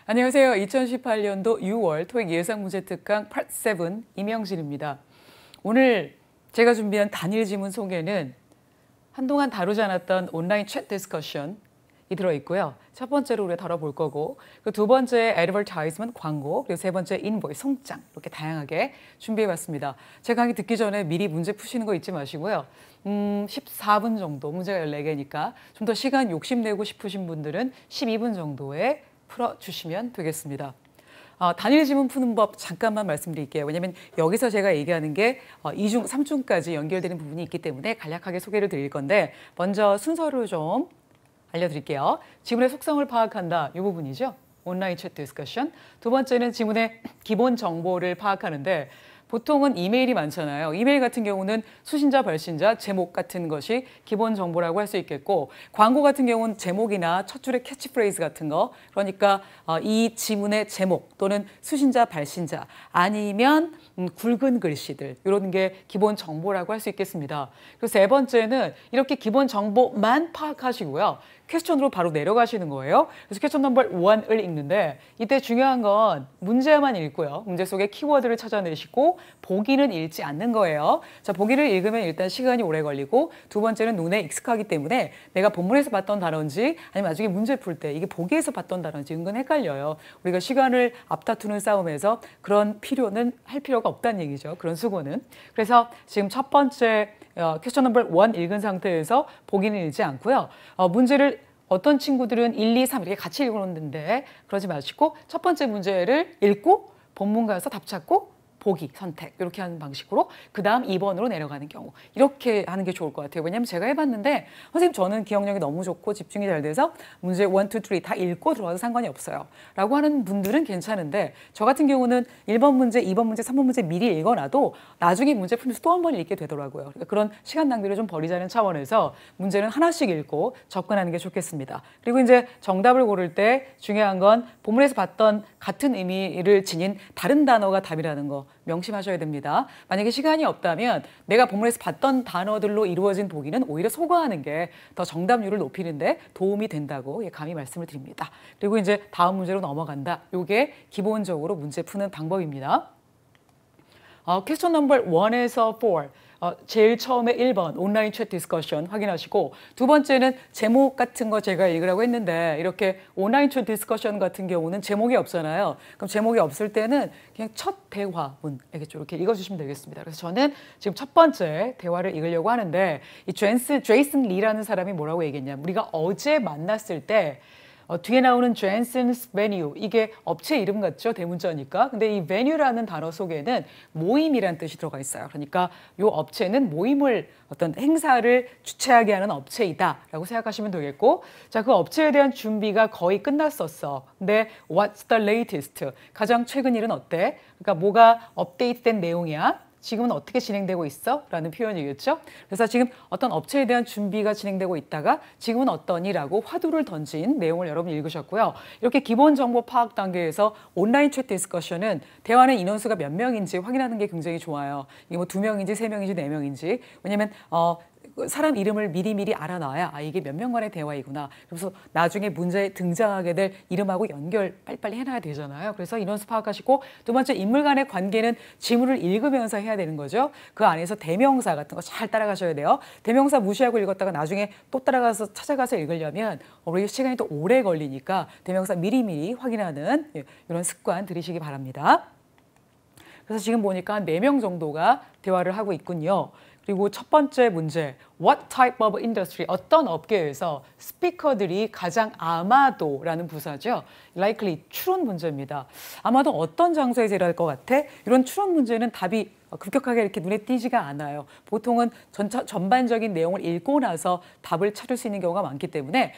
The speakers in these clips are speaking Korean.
안녕하세요. 2018년도 6월 토익 예상문제 특강 파트 7 이명진입니다. 오늘 제가 준비한 단일 지문 소개는 한동안 다루지 않았던 온라인 챗 디스커션이 들어있고요. 첫 번째로 우리가 다뤄볼 거고, 그 두 번째 애드버타이즈먼트 광고, 그리고 세 번째 인보이스 송장, 이렇게 다양하게 준비해봤습니다. 제 강의 듣기 전에 미리 문제 푸시는 거 잊지 마시고요. 14분 정도, 문제가 14개니까 좀 더 시간 욕심내고 싶으신 분들은 12분 정도에 풀어주시면 되겠습니다. 단일 지문 푸는 법 잠깐만 말씀드릴게요. 왜냐하면 여기서 제가 얘기하는 게 2중, 3중까지 연결되는 부분이 있기 때문에 간략하게 소개를 드릴 건데 먼저 순서를 좀 알려드릴게요. 지문의 속성을 파악한다, 이 부분이죠. 온라인 챗 디스커션. 두 번째는 지문의 기본 정보를 파악하는데 보통은 이메일이 많잖아요. 이메일 같은 경우는 수신자, 발신자, 제목 같은 것이 기본 정보라고 할 수 있겠고, 광고 같은 경우는 제목이나 첫 줄의 캐치프레이즈 같은 거, 그러니까 이 지문의 제목 또는 수신자, 발신자 아니면 굵은 글씨들, 이런 게 기본 정보라고 할 수 있겠습니다. 그리고 세 번째는 이렇게 기본 정보만 파악하시고요. 퀘스천으로 바로 내려가시는 거예요. 그래서 퀘스천 넘버 1을 읽는데 이때 중요한 건 문제만 읽고요. 문제 속에 키워드를 찾아내시고 보기는 읽지 않는 거예요. 자, 보기를 읽으면 일단 시간이 오래 걸리고 두 번째는 눈에 익숙하기 때문에 내가 본문에서 봤던 단어인지 아니면 나중에 문제 풀 때 이게 보기에서 봤던 단어인지 은근 헷갈려요. 우리가 시간을 앞다투는 싸움에서 그런 필요는 할 필요가 없다는 얘기죠. 그런 수고는. 그래서 지금 첫 번째 퀘스천 넘버 1 읽은 상태에서 보기는 읽지 않고요. 문제를 어떤 친구들은 1, 2, 3 이렇게 같이 읽어놓는데 그러지 마시고 첫 번째 문제를 읽고 본문 가서 답 찾고 보기, 선택 이렇게 하는 방식으로 그 다음 2번으로 내려가는 경우 이렇게 하는 게 좋을 것 같아요. 왜냐하면 제가 해봤는데 선생님 저는 기억력이 너무 좋고 집중이 잘 돼서 문제 1, 2, 3 다 읽고 들어와도 상관이 없어요 라고 하는 분들은 괜찮은데 저 같은 경우는 1번 문제, 2번 문제, 3번 문제 미리 읽어놔도 나중에 문제 풀면서 또 한 번 읽게 되더라고요. 그러니까 그런 시간 낭비를 좀 버리자는 차원에서 문제는 하나씩 읽고 접근하는 게 좋겠습니다. 그리고 이제 정답을 고를 때 중요한 건 본문에서 봤던 같은 의미를 지닌 다른 단어가 답이라는 거 명심하셔야 됩니다. 만약에 시간이 없다면 내가 본문에서 봤던 단어들로 이루어진 보기는 오히려 소거하는 게 더 정답률을 높이는데 도움이 된다고 감히 말씀을 드립니다. 그리고 이제 다음 문제로 넘어간다. 이게 기본적으로 문제 푸는 방법입니다. 퀘스천 넘버 1에서 4. 제일 처음에 1번 온라인 챗 디스커션 확인하시고 두 번째는 제목 같은 거 제가 읽으라고 했는데 이렇게 온라인 챗 디스커션 같은 경우는 제목이 없잖아요. 그럼 제목이 없을 때는 그냥 첫 대화문 알겠죠? 이렇게 읽어주시면 되겠습니다. 그래서 저는 지금 첫 번째 대화를 읽으려고 하는데 이 제이슨 리라는 사람이 뭐라고 얘기했냐면 우리가 어제 만났을 때 뒤에 나오는 Jensen's Venue 이게 업체 이름 같죠? 대문자니까. 근데 이 venue라는 단어 속에는 모임이라는 뜻이 들어가 있어요. 그러니까 이 업체는 모임을 어떤 행사를 주최하게 하는 업체이다라고 생각하시면 되겠고, 자, 그 업체에 대한 준비가 거의 끝났었어. 근데 What's the latest? 가장 최근 일은 어때? 그러니까 뭐가 업데이트된 내용이야? 지금은 어떻게 진행되고 있어? 라는 표현이겠죠. 그래서 지금 어떤 업체에 대한 준비가 진행되고 있다가 지금은 어떠니라고 화두를 던진 내용을 여러분 읽으셨고요. 이렇게 기본 정보 파악 단계에서 온라인 챗 디스커션은 대화는 인원수가 몇 명인지 확인하는 게 굉장히 좋아요. 이게 뭐 2명인지 3명인지 4명인지. 왜냐면 사람 이름을 미리미리 알아놔야 이게 몇 명 간의 대화이구나. 그래서 나중에 문제에 등장하게 될 이름하고 연결 빨리빨리 해놔야 되잖아요. 그래서 인원수 파악하시고 두 번째 인물 간의 관계는 지문을 읽으면서 해야 되는 거죠. 그 안에서 대명사 같은 거 잘 따라가셔야 돼요. 대명사 무시하고 읽었다가 나중에 또 따라가서 찾아가서 읽으려면 우리 시간이 또 오래 걸리니까 대명사 미리미리 확인하는 이런 습관 들이시기 바랍니다. 그래서 지금 보니까 4명 정도가 대화를 하고 있군요. 그리고 첫 번째 문제, What type of industry? 어떤 업계에서 스피커들이 가장 아마도라는 부사죠. Likely, 추론 문제입니다. 아마도 어떤 장소에서 일할 것 같아? 이런 추론 문제는 답이 급격하게 이렇게 눈에 띄지가 않아요. 보통은 전반적인 내용을 읽고 나서 답을 찾을 수 있는 경우가 많기 때문에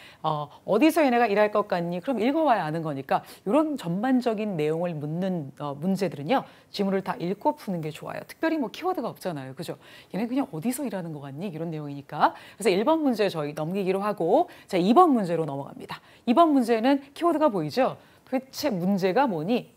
어디서 얘네가 일할 것 같니? 그럼 읽어와야 아는 거니까 이런 전반적인 내용을 묻는 문제들은요. 지문을 다 읽고 푸는 게 좋아요. 특별히 뭐 키워드가 없잖아요. 그죠? 얘네 그냥 어디서 일하는 것 같니? 이런 내용이니까. 그래서 1번 문제 저희 넘기기로 하고 자 2번 문제로 넘어갑니다. 2번 문제는 키워드가 보이죠? 도대체 문제가 뭐니?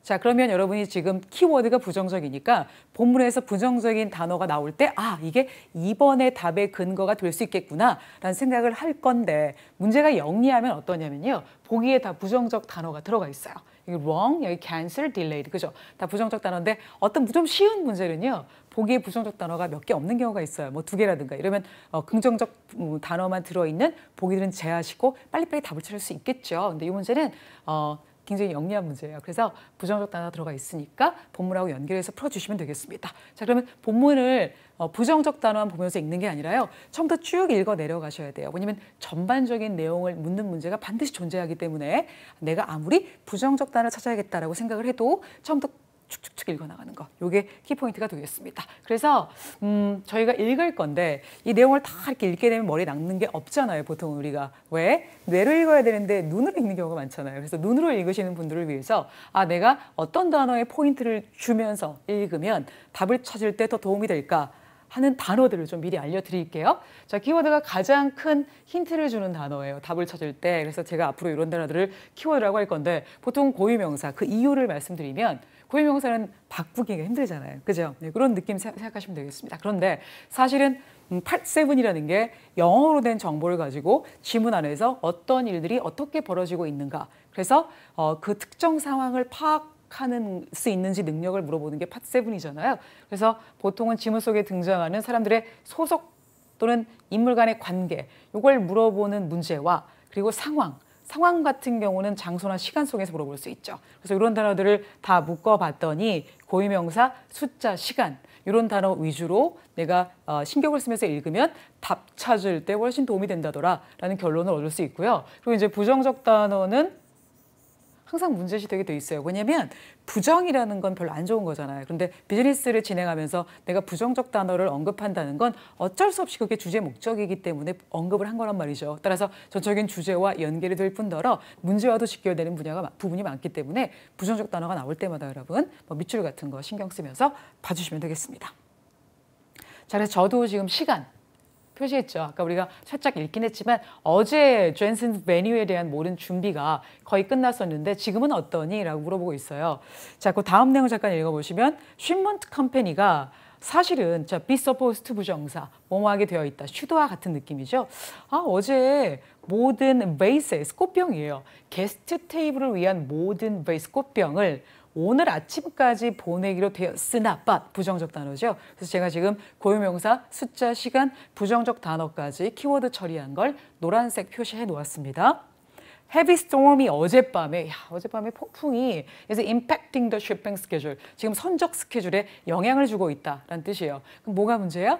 자, 그러면 여러분이 지금 키워드가 부정적이니까 본문에서 부정적인 단어가 나올 때 이게 2번의 답의 근거가 될 수 있겠구나 라는 생각을 할 건데 문제가 영리하면 어떠냐면요. 보기에 다 부정적 단어가 들어가 있어요. 여기 wrong, 여기 cancel, delayed. 그죠? 다 부정적 단어인데 어떤 좀 쉬운 문제는요. 보기에 부정적 단어가 몇 개 없는 경우가 있어요. 뭐 2개라든가 이러면 긍정적 단어만 들어있는 보기들은 제하시고 빨리빨리 답을 찾을 수 있겠죠. 근데 이 문제는 굉장히 영리한 문제예요. 그래서 부정적 단어가 들어가 있으니까 본문하고 연결해서 풀어주시면 되겠습니다. 자, 그러면 본문을 부정적 단어만 보면서 읽는 게 아니라요. 처음부터 쭉 읽어 내려가셔야 돼요. 왜냐하면 전반적인 내용을 묻는 문제가 반드시 존재하기 때문에 내가 아무리 부정적 단어를 찾아야겠다라고 생각을 해도 처음부터 축축축 읽어나가는 거. 이게 키포인트가 되겠습니다. 그래서 저희가 읽을 건데 이 내용을 다 이렇게 읽게 되면 머리에 남는 게 없잖아요. 보통 우리가. 왜? 뇌로 읽어야 되는데 눈으로 읽는 경우가 많잖아요. 그래서 눈으로 읽으시는 분들을 위해서 내가 어떤 단어에 포인트를 주면서 읽으면 답을 찾을 때 더 도움이 될까 하는 단어들을 좀 미리 알려드릴게요. 자, 키워드가 가장 큰 힌트를 주는 단어예요. 답을 찾을 때. 그래서 제가 앞으로 이런 단어들을 키워드라고 할 건데 보통 고유명사, 그 이유를 말씀드리면 고유명사는 바꾸기가 힘들잖아요. 그죠? 네, 그런 느낌 생각하시면 되겠습니다. 그런데 사실은 Part 7이라는 게 영어로 된 정보를 가지고 지문 안에서 어떤 일들이 어떻게 벌어지고 있는가. 그래서 그 특정 상황을 파악하는 수 있는지 능력을 물어보는 게 Part 7이잖아요. 그래서 보통은 지문 속에 등장하는 사람들의 소속 또는 인물 간의 관계, 이걸 물어보는 문제와 그리고 상황 같은 경우는 장소나 시간 속에서 물어볼 수 있죠. 그래서 이런 단어들을 다 묶어봤더니 고유명사, 숫자, 시간 이런 단어 위주로 내가 신경을 쓰면서 읽으면 답 찾을 때 훨씬 도움이 된다더라라는 결론을 얻을 수 있고요. 그리고 이제 부정적 단어는 항상 문제시되게 돼 있어요. 왜냐하면 부정이라는 건 별로 안 좋은 거잖아요. 그런데 비즈니스를 진행하면서 내가 부정적 단어를 언급한다는 건 어쩔 수 없이 그게 주제 목적이기 때문에 언급을 한 거란 말이죠. 따라서 전적인 주제와 연결이 될 뿐더러 문제와도 직결되는 부분이 많기 때문에 부정적 단어가 나올 때마다 여러분 밑줄 같은 거 신경 쓰면서 봐주시면 되겠습니다. 자, 그래서 저도 지금 시간 표시했죠. 아까 우리가 살짝 읽긴 했지만 어제 존슨 베뉴에 대한 모든 준비가 거의 끝났었는데 지금은 어떠니? 라고 물어보고 있어요. 자, 그 다음 내용 잠깐 읽어보시면 쉰먼트 컴퍼니가 사실은 be supposed to 부정사, 뭐뭐하게 되어 있다. 슈도와 같은 느낌이죠. 어제 모든 베이스의 꽃병이에요. 게스트 테이블을 위한 모든 베이스 꽃병을 오늘 아침까지 보내기로 되었으나 but 부정적 단어죠. 그래서 제가 지금 고유명사, 숫자, 시간, 부정적 단어까지 키워드 처리한 걸 노란색 표시해 놓았습니다. Heavy storm이 어젯밤에 폭풍이 is impacting the shipping schedule. 지금 선적 스케줄에 영향을 주고 있다라는 뜻이에요. 그럼 뭐가 문제야?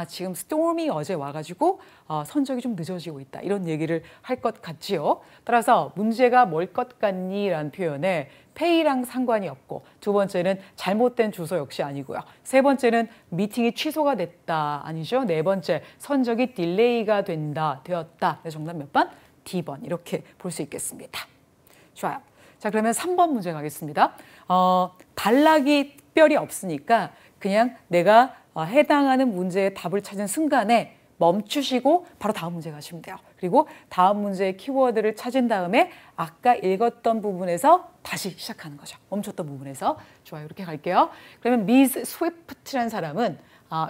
지금 storm이 어제 와가지고 선적이 좀 늦어지고 있다. 이런 얘기를 할 것 같지요. 따라서 문제가 뭘 것 같니? 라는 표현에 페이랑 상관이 없고 두 번째는 잘못된 주소 역시 아니고요. 세 번째는 미팅이 취소가 됐다. 아니죠. 네 번째 선적이 딜레이가 되었다. 그래서 정답 몇 번? D번 이렇게 볼 수 있겠습니다. 좋아요. 자, 그러면 3번 문제 가겠습니다. 단락이 특별히 없으니까 그냥 내가 해당하는 문제의 답을 찾은 순간에 멈추시고 바로 다음 문제 가시면 돼요. 그리고 다음 문제의 키워드를 찾은 다음에 아까 읽었던 부분에서 다시 시작하는 거죠. 멈췄던 부분에서. 좋아요. 이렇게 갈게요. 그러면 미스 스위프트라는 사람은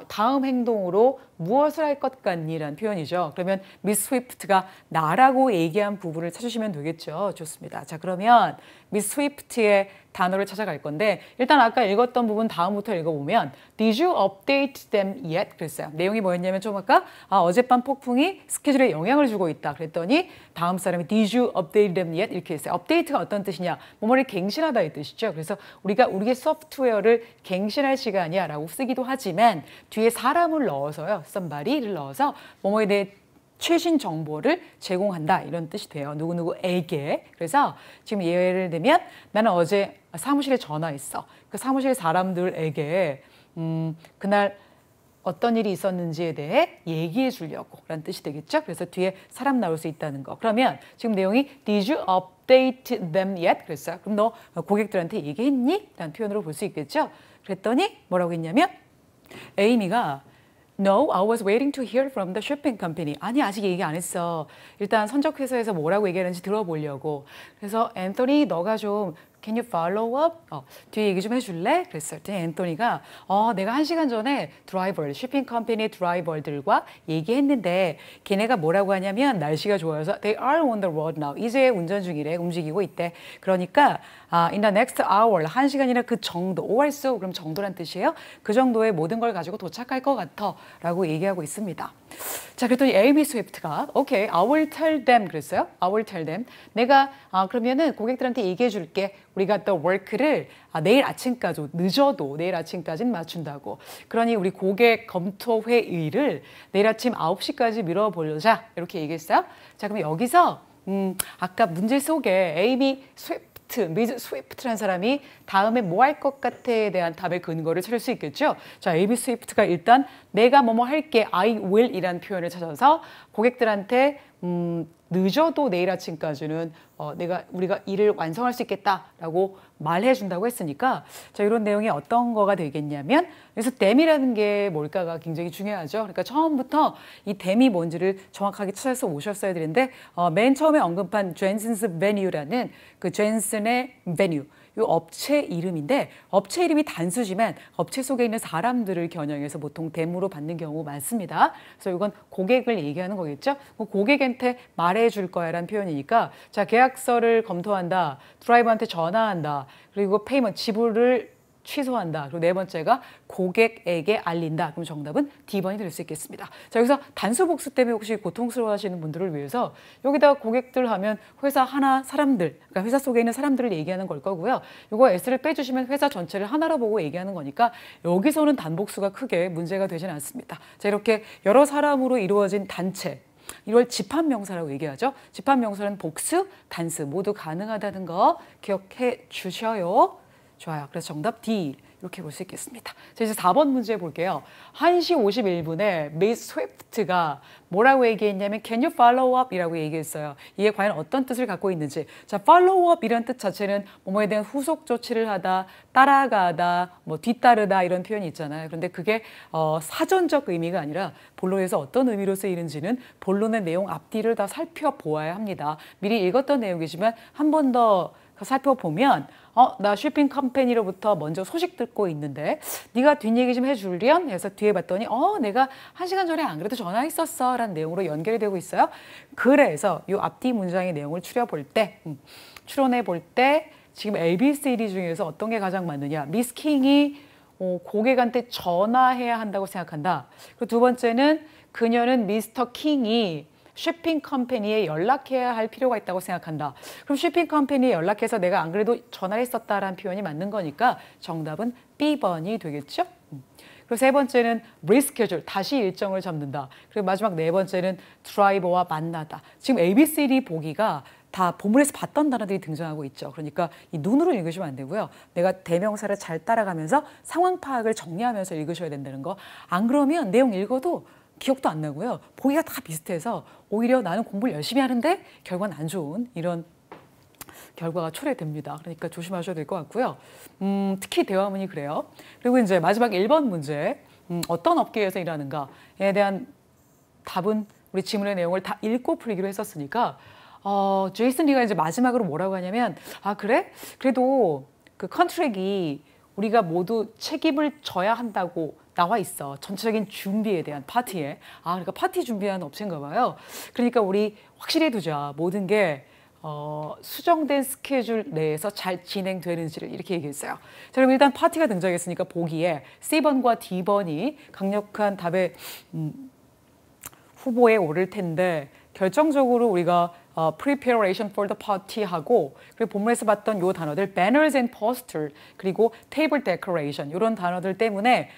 다음 행동으로 무엇을 할 것 같니? 라는 표현이죠. 그러면 미스 스위프트가 나라고 얘기한 부분을 찾으시면 되겠죠. 좋습니다. 자, 그러면 미스 스위프트의 단어를 찾아갈 건데 일단 아까 읽었던 부분 다음부터 읽어보면 Did you update them yet? 그랬어요. 내용이 뭐였냐면 좀 아까 어젯밤 폭풍이 스케줄에 영향을 주고 있다. 그랬더니 다음 사람이 Did you update them yet? 이렇게 했어요. 업데이트가 어떤 뜻이냐? 뭐뭐를 갱신하다 이 뜻이죠. 그래서 우리가 우리의 소프트웨어를 갱신할 시간이야 라고 쓰기도 하지만 뒤에 사람을 넣어서요. somebody를 넣어서 뭐뭐에 대해 최신 정보를 제공한다 이런 뜻이 돼요. 누구누구에게. 그래서 지금 예를 들면 나는 어제 사무실에 전화했어. 그 사무실 사람들에게 그날 어떤 일이 있었는지에 대해 얘기해 주려고 라는 뜻이 되겠죠. 그래서 뒤에 사람 나올 수 있다는 거. 그러면 지금 내용이 Did you update them yet? 그랬어요. 그럼 너 고객들한테 얘기했니? 라는 표현으로 볼 수 있겠죠. 그랬더니 뭐라고 했냐면 에이미가 No, I was waiting to hear from the shipping company. 아니, 아직 얘기 안 했어. 일단 선적회사에서 뭐라고 얘기하는지 들어보려고. 그래서 앤서니, 너가 좀 Can you follow up? 뒤에 얘기 좀 해줄래? 그랬을 때 앤토니가 내가 1시간 전에 드라이버, 쇼핑 컴퍼니 드라이버들과 얘기했는데 걔네가 뭐라고 하냐면 날씨가 좋아서 They are on the road now. 이제 운전 중이래. 움직이고 있대. 그러니까 in the next hour, 1시간이나 그 정도, or so, 그럼 정도란 뜻이에요. 그 정도의 모든 걸 가지고 도착할 것 같아 라고 얘기하고 있습니다. 자, 그랬더니 에이미 스위프트가 Okay, I will tell them 그랬어요. I will tell them. 내가 그러면은 고객들한테 얘기해 줄게. 우리가 the work를 내일 아침까지, 늦어도 내일 아침까지는 맞춘다고. 그러니 우리 고객 검토 회의를 내일 아침 9시까지 미뤄보려자. 이렇게 얘기했어요. 자, 그럼 여기서 아까 문제 속에 에이미 미즈 스위프트라는 사람이 다음에 뭐 할 것 같아에 대한 답의 근거를 찾을 수 있겠죠. 자, 에이미 스위프트가 일단 내가 뭐뭐 할게, I will 이라는 표현을 찾아서 고객들한테 늦어도 내일 아침까지는 우리가 일을 완성할 수 있겠다라고 말해준다고 했으니까 자, 이런 내용이 어떤 거가 되겠냐면 그래서 them이라는 게 뭘까가 굉장히 중요하죠. 그러니까 처음부터 이 them이 뭔지를 정확하게 찾아서 오셨어야 되는데 맨 처음에 언급한 Jensen's Venue라는 그 젠슨의 venue 이 업체 이름인데 업체 이름이 단수지만 업체 속에 있는 사람들을 겨냥해서 보통 them으로 받는 경우 많습니다. 그래서 이건 고객을 얘기하는 거겠죠. 고객한테 말해줄 거야라는 표현이니까 자, 계약서를 검토한다, 드라이버한테 전화한다, 그리고 페이먼트 지불을 취소한다. 그리고 네 번째가 고객에게 알린다. 그럼 정답은 D번이 될 수 있겠습니다. 자, 여기서 단수 복수 때문에 혹시 고통스러워하시는 분들을 위해서 여기다가 고객들 하면 회사 하나 사람들, 그러니까 회사 속에 있는 사람들을 얘기하는 걸 거고요. 이거 S를 빼주시면 회사 전체를 하나로 보고 얘기하는 거니까 여기서는 단복수가 크게 문제가 되진 않습니다. 자, 이렇게 여러 사람으로 이루어진 단체. 이걸 집합명사라고 얘기하죠. 집합명사는 복수, 단수 모두 가능하다는 거 기억해 주셔요. 좋아요. 그래서 정답 D 이렇게 볼 수 있겠습니다. 자, 이제 4번 문제 볼게요. 1시 51분에 미스 스위프트가 뭐라고 얘기했냐면 Can you follow up? 이라고 얘기했어요. 이게 과연 어떤 뜻을 갖고 있는지. 자, follow up 이런 뜻 자체는 뭐뭐에 대한 후속 조치를 하다, 따라가다, 뭐 뒤따르다 이런 표현이 있잖아요. 그런데 그게 사전적 의미가 아니라 본론에서 어떤 의미로 쓰이는지는 본론의 내용 앞뒤를 다 살펴보아야 합니다. 미리 읽었던 내용이지만 한 번 더 살펴보면 나 쇼핑 컴퍼니로부터 먼저 소식 듣고 있는데 네가 뒷얘기 좀 해줄련? 해서 뒤에 봤더니 내가 1시간 전에 안 그래도 전화했었어 라는 내용으로 연결이 되고 있어요. 그래서 이 앞뒤 문장의 내용을 추론해 볼 때 지금 ABCD 중에서 어떤 게 가장 맞느냐. 미스 킹이 고객한테 전화해야 한다고 생각한다. 그리고 두 번째는 그녀는 미스터 킹이 쇼핑 컴퍼니에 연락해야 할 필요가 있다고 생각한다. 그럼 쇼핑 컴퍼니에 연락해서 내가 안 그래도 전화를 했었다라는 표현이 맞는 거니까 정답은 B번이 되겠죠? 그리고 세 번째는 리스케줄, 다시 일정을 잡는다. 그리고 마지막 네 번째는 드라이버와 만나다. 지금 ABCD 보기가 다 본문에서 봤던 단어들이 등장하고 있죠. 그러니까 이 눈으로 읽으시면 안 되고요. 내가 대명사를 잘 따라가면서 상황 파악을 정리하면서 읽으셔야 된다는 거. 안 그러면 내용 읽어도 기억도 안 나고요. 보기가 다 비슷해서 오히려 나는 공부를 열심히 하는데 결과는 안 좋은 이런 결과가 초래됩니다. 그러니까 조심하셔야 될 것 같고요. 특히 대화문이 그래요. 그리고 이제 마지막 1번 문제, 어떤 업계에서 일하는가에 대한 답은 우리 지문의 내용을 다 읽고 풀기로 했었으니까 제이슨 리가 이제 마지막으로 뭐라고 하냐면 그래? 그래도 그 컨트랙이 우리가 모두 책임을 져야 한다고 나와 있어. 전체적인 준비에 대한 파티에. 그러니까 파티 준비하는 업체인가 봐요. 그러니까 우리 확실히 두자. 모든 게 수정된 스케줄 내에서 잘 진행되는지를 이렇게 얘기했어요. 자, 그럼 일단 파티가 등장했으니까 보기에 C번과 D번이 강력한 답의 후보에 오를 텐데 결정적으로 우리가 preparation for the party 하고 그리고 본문에서 봤던 요 단어들 banners and posters 그리고 table decoration 이런 단어들 때문에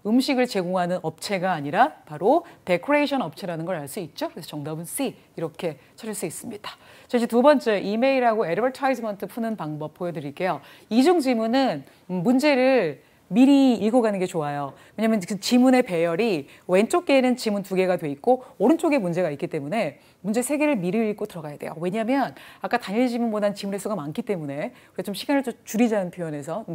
음식을 제공하는 업체가 아니라 바로 데코레이션 업체라는 걸 알 수 있죠. 그래서 정답은 C 이렇게 찾을 수 있습니다. 자, 이제 두 번째 이메일하고 애드버타이즈먼트 푸는 방법 보여드릴게요. 이중 지문은 문제를 미리 읽어가는 게 좋아요. 왜냐하면 그 지문의 배열이 왼쪽에는 지문 2개가 돼 있고 오른쪽에 문제가 있기 때문에 문제 3개를 미리 읽고 들어가야 돼요. 왜냐하면 아까 단일 지문보다는 지문의 수가 많기 때문에 그래서 좀 시간을 좀 줄이자는 표현에서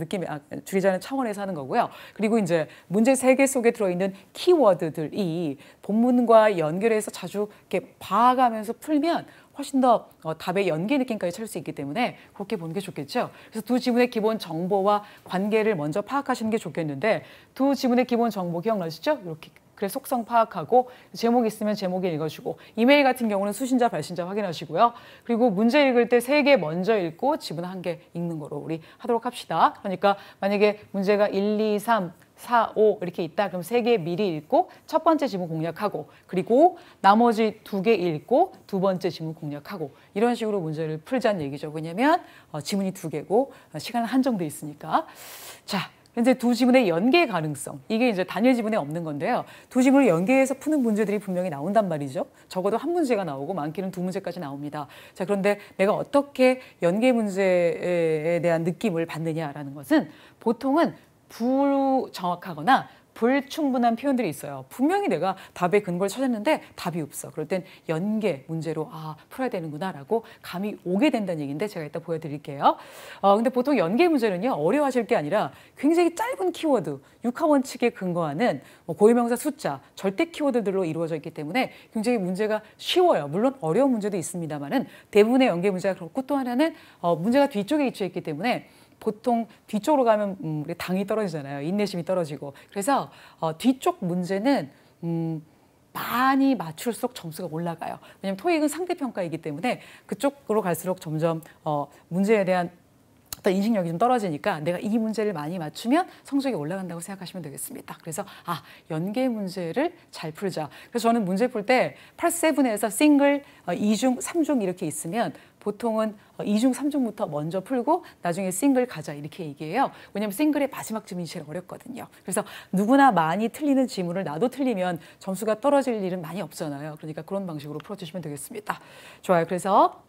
줄이자는 차원에서 하는 거고요. 그리고 이제 문제 3개 속에 들어있는 키워드들이 본문과 연결해서 자주 이렇게 봐가면서 풀면 훨씬 더 답의 연계 느낌까지 찾을 수 있기 때문에 그렇게 보는 게 좋겠죠. 그래서 두 지문의 기본 정보와 관계를 먼저 파악하시는 게 좋겠는데 두 지문의 기본 정보 기억나시죠? 이렇게 글의 속성 파악하고 제목 있으면 제목 읽어주고 이메일 같은 경우는 수신자, 발신자 확인하시고요. 그리고 문제 읽을 때 3개 먼저 읽고 지문 1개 읽는 거로 우리 하도록 합시다. 그러니까 만약에 문제가 1, 2, 3, 4, 5 이렇게 있다. 그럼 3개 미리 읽고 첫 번째 지문 공략하고 그리고 나머지 2개 읽고 두 번째 지문 공략하고 이런 식으로 문제를 풀자는 얘기죠. 왜냐면 지문이 2개고 시간은 한정돼 있으니까. 자. 현재 두 지문의 연계 가능성, 이게 이제 단일 지문에 없는 건데요. 두 지문을 연계해서 푸는 문제들이 분명히 나온단 말이죠. 적어도 한 문제가 나오고 많게는 2문제까지 나옵니다. 자, 그런데 내가 어떻게 연계 문제에 대한 느낌을 받느냐라는 것은 보통은 불정확하거나 불충분한 표현들이 있어요. 분명히 내가 답의 근거를 찾았는데 답이 없어. 그럴 땐 연계 문제로 풀어야 되는구나라고 감이 오게 된다는 얘기인데 제가 이따 보여드릴게요. 근데 보통 연계 문제는요. 어려워하실 게 아니라 굉장히 짧은 키워드, 육하 원칙에 근거하는 고유명사 숫자, 절대 키워드들로 이루어져 있기 때문에 굉장히 문제가 쉬워요. 물론 어려운 문제도 있습니다만은 대부분의 연계 문제가 그렇고 또 하나는 문제가 뒤쪽에 위치해 있기 때문에 보통 뒤쪽으로 가면 우리 당이 떨어지잖아요. 인내심이 떨어지고. 그래서 뒤쪽 문제는 많이 맞출수록 점수가 올라가요. 왜냐하면 토익은 상대평가이기 때문에 그쪽으로 갈수록 점점 문제에 대한 어떤 인식력이 좀 떨어지니까 내가 이 문제를 많이 맞추면 성적이 올라간다고 생각하시면 되겠습니다. 그래서 연계 문제를 잘 풀자. 그래서 저는 문제 풀 때 8-7에서 싱글, 2중, 3중 이렇게 있으면 보통은 2중, 3중부터 먼저 풀고 나중에 싱글 가자 이렇게 얘기해요. 왜냐하면 싱글의 마지막 지문이 제일 어렵거든요. 그래서 누구나 많이 틀리는 지문을 나도 틀리면 점수가 떨어질 일은 많이 없잖아요. 그러니까 그런 방식으로 풀어주시면 되겠습니다. 좋아요. 그래서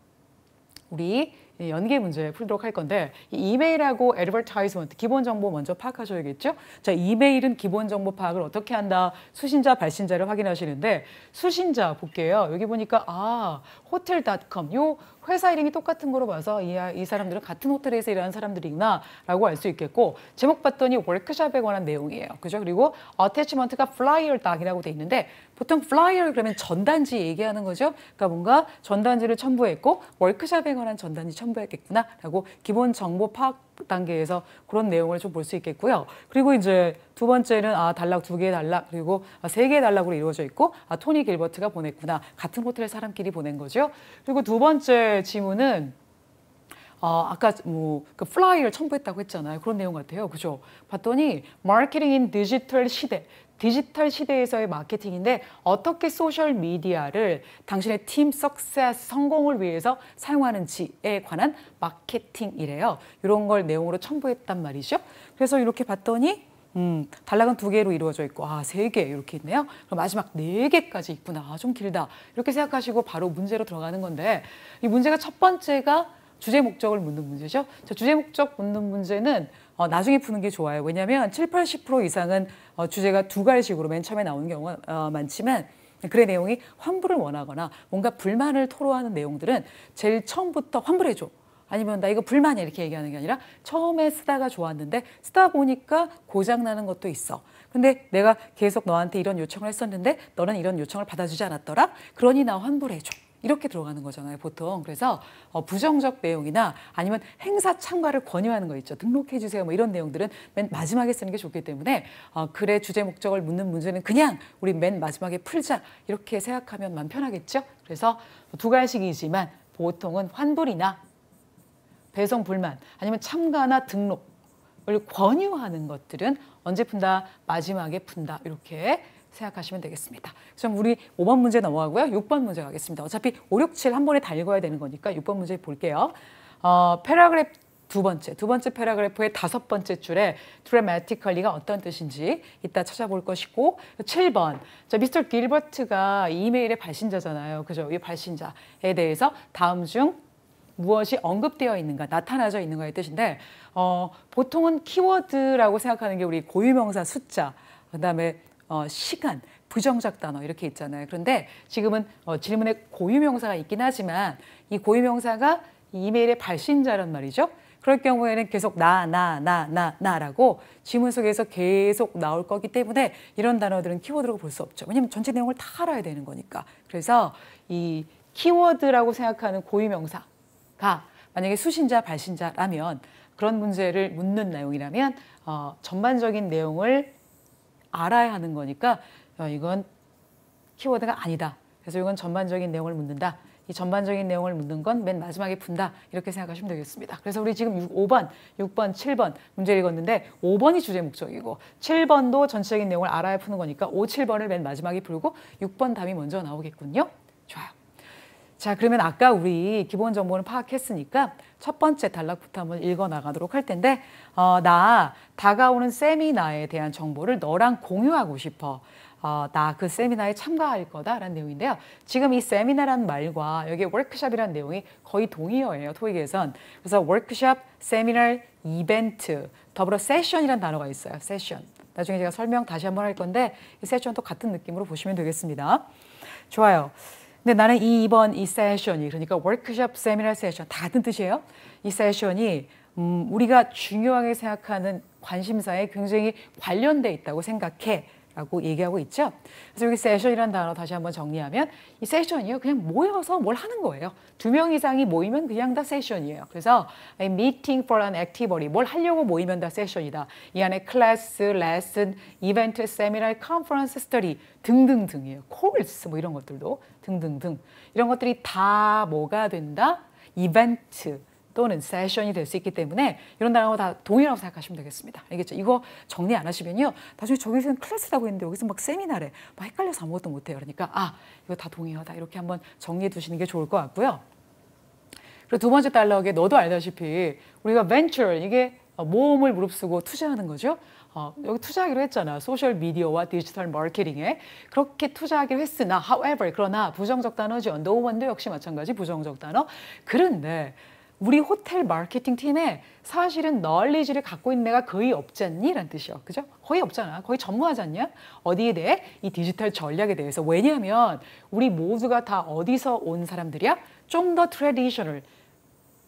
우리 연계 문제 풀도록 할 건데 이 이메일하고 애드버타이즈먼트 기본 정보 먼저 파악하셔야겠죠. 자, 이메일은 기본 정보 파악을 어떻게 한다? 수신자, 발신자를 확인하시는데 수신자 볼게요. 여기 보니까 호텔.com 요 회사 이름이 똑같은 거로 봐서 이 사람들은 같은 호텔에서 일하는 사람들이구나 라고 알 수 있겠고 제목 봤더니 워크숍에 관한 내용이에요. 그죠? 그리고 어태치먼트가 플라이어 딱이라고 돼 있는데 보통 플라이어 그러면 전단지 얘기하는 거죠. 그러니까 뭔가 전단지를 첨부했고 워크숍에 관한 전단지 첨부했겠구나 라고 기본 정보 파악 단계에서 그런 내용을 좀 볼 수 있겠고요. 그리고 이제 두 번째는 단락 2개 단락 그리고 3개 단락으로 이루어져 있고 토니 길버트가 보냈구나. 같은 호텔 사람끼리 보낸 거죠. 그리고 두 번째 지문은 아까 그 플라이어를 첨부했다고 했잖아요. 그런 내용 같아요. 그죠? 봤더니 마케팅 인 디지털 시대. 디지털 시대에서의 마케팅인데 어떻게 소셜 미디어를 당신의 팀 석세스 성공을 위해서 사용하는지에 관한 마케팅이래요. 이런 걸 내용으로 첨부했단 말이죠. 그래서 이렇게 봤더니 단락은 2개로 이루어져 있고 3개 이렇게 있네요. 그럼 마지막 4개까지 있구나. 좀 길다. 이렇게 생각하시고 바로 문제로 들어가는 건데 이 문제가 첫 번째가 주제 목적을 묻는 문제죠. 자, 주제 목적 묻는 문제는 나중에 푸는 게 좋아요. 왜냐하면 70-80% 이상은 주제가 2가지식으로 맨 처음에 나오는 경우가 많지만 글의 내용이 환불을 원하거나 뭔가 불만을 토로하는 내용들은 제일 처음부터 환불해줘. 아니면 나 이거 불만이야 이렇게 얘기하는 게 아니라 처음에 쓰다가 좋았는데 쓰다 보니까 고장나는 것도 있어. 근데 내가 계속 너한테 이런 요청을 했었는데 너는 이런 요청을 받아주지 않았더라. 그러니 나 환불해줘. 이렇게 들어가는 거잖아요, 보통. 그래서 부정적 내용이나 아니면 행사 참가를 권유하는 거 있죠. 등록해 주세요. 뭐 이런 내용들은 맨 마지막에 쓰는 게 좋기 때문에 글의 주제 목적을 묻는 문제는 그냥 우리 맨 마지막에 풀자 이렇게 생각하면 마음 편하겠죠. 그래서 2가지식이지만 보통은 환불이나 배송 불만 아니면 참가나 등록을 권유하는 것들은 언제 푼다? 마지막에 푼다. 이렇게 생각하시면 되겠습니다. 그럼 우리 5번 문제 넘어가고요. 6번 문제 가겠습니다. 어차피 5, 6, 7 한 번에 다 읽어야 되는 거니까 6번 문제 볼게요. 패러그래프 두 번째 패러그래프의 5번째 줄에 dramatically가 어떤 뜻인지 이따 찾아볼 것이고 7번. 자, 미스터 길버트가 이메일의 발신자잖아요. 그죠? 이 발신자에 대해서 다음 중 무엇이 언급되어 있는가, 나타나져 있는가의 뜻인데 보통은 키워드라고 생각하는 게 우리 고유명사 숫자, 그다음에 시간, 부정적 단어 이렇게 있잖아요. 그런데 지금은 질문에 고유명사가 있긴 하지만 이 고유명사가 이메일의 발신자란 말이죠. 그럴 경우에는 계속 나라고 지문 속에서 계속 나올 거기 때문에 이런 단어들은 키워드라고 볼 수 없죠. 왜냐하면 전체 내용을 다 알아야 되는 거니까. 그래서 이 키워드라고 생각하는 고유명사가 만약에 수신자, 발신자라면 그런 문제를 묻는 내용이라면 전반적인 내용을 알아야 하는 거니까 이건 키워드가 아니다. 그래서 이건 전반적인 내용을 묻는다. 이 전반적인 내용을 묻는 건 맨 마지막에 푼다. 이렇게 생각하시면 되겠습니다. 그래서 우리 지금 5번, 6번, 7번 문제 읽었는데 5번이 주제 목적이고 7번도 전체적인 내용을 알아야 푸는 거니까 5, 7번을 맨 마지막에 풀고 6번 답이 먼저 나오겠군요. 좋아요. 자, 그러면 아까 우리 기본 정보는 파악했으니까 첫 번째 단락부터 한번 읽어 나가도록 할 텐데 나 다가오는 세미나에 대한 정보를 너랑 공유하고 싶어. 나 그 세미나에 참가할 거다라는 내용인데요. 지금 이 세미나라는 말과 여기 워크숍이라는 내용이 거의 동의어예요. 토익에선. 그래서 워크숍, 세미나, 이벤트, 더불어 세션이라는 단어가 있어요. 세션. 나중에 제가 설명 다시 한번 할 건데 이 세션도 같은 느낌으로 보시면 되겠습니다. 좋아요. 근데 나는 이번 이 세션이 그러니까 워크숍, 세미나, 세션 다 같은 뜻이에요. 이 세션이 우리가 중요하게 생각하는 관심사에 굉장히 관련돼 있다고 생각해. 라고 얘기하고 있죠. 그래서 여기 세션이라는 단어 다시 한번 정리하면 이 세션이요. 그냥 모여서 뭘 하는 거예요. 2명 이상이 모이면 그냥 다 세션이에요. 그래서 a meeting for an activity. 뭘 하려고 모이면 다 세션이다. 이 안에 클래스, 레슨, 이벤트, 세미나, 컨퍼런스, 스터디 등등등이에요. 코र्스 뭐 이런 것들도 등등등. 이런 것들이 다 뭐가 된다? 이벤트. 또는 세션이 될 수 있기 때문에 이런 단어가 다 동일하다고 생각하시면 되겠습니다. 알겠죠? 이거 정리 안 하시면요. 나중에 저기서는 클래스라고 했는데 여기서 막 세미나래. 막 헷갈려서 아무것도 못해요. 그러니까 이거 다 동의어다. 이렇게 한번 정리해 두시는 게 좋을 것 같고요. 그리고 두 번째 단락에 너도 알다시피 우리가 벤처 이게 모험을 무릅쓰고 투자하는 거죠. 여기 투자하기로 했잖아. 소셜 미디어와 디지털 마케팅에 그렇게 투자하기로 했으나 however 그러나 부정적 단어죠. no one도 역시 마찬가지 부정적 단어. 그런데 우리 호텔 마케팅 팀에 사실은 널리지를 갖고 있는 애가 거의 없지 않니? 라는 뜻이요. 그죠? 거의 없잖아. 거의 전무하지 않냐? 어디에 대해? 이 디지털 전략에 대해서. 왜냐하면 우리 모두가 다 어디서 온 사람들이야? 좀 더 트래디셔널.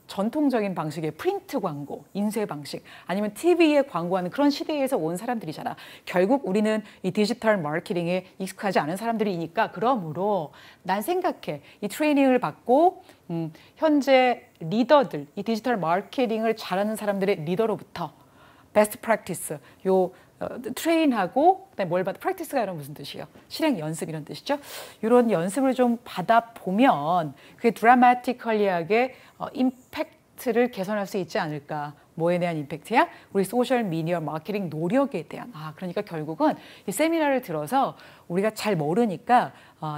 전통적인 방식의 프린트 광고, 인쇄 방식 아니면 TV에 광고하는 그런 시대에서 온 사람들이잖아. 결국 우리는 이 디지털 마케팅에 익숙하지 않은 사람들이니까 그러므로 난 생각해. 이 트레이닝을 받고 현재 리더들, 이 디지털 마케팅을 잘하는 사람들의 리더로부터 베스트 프랙티스, 트레인하고 그다음에 뭘 받아? 프랙티스가 이런 무슨 뜻이에요? 실행 연습 이런 뜻이죠. 이런 연습을 좀 받아보면 그게 드라마티컬리하게 임팩트를 개선할 수 있지 않을까. 뭐에 대한 임팩트야? 우리 소셜 미디어 마케팅 노력에 대한. 그러니까 결국은 이 세미나를 들어서 우리가 잘 모르니까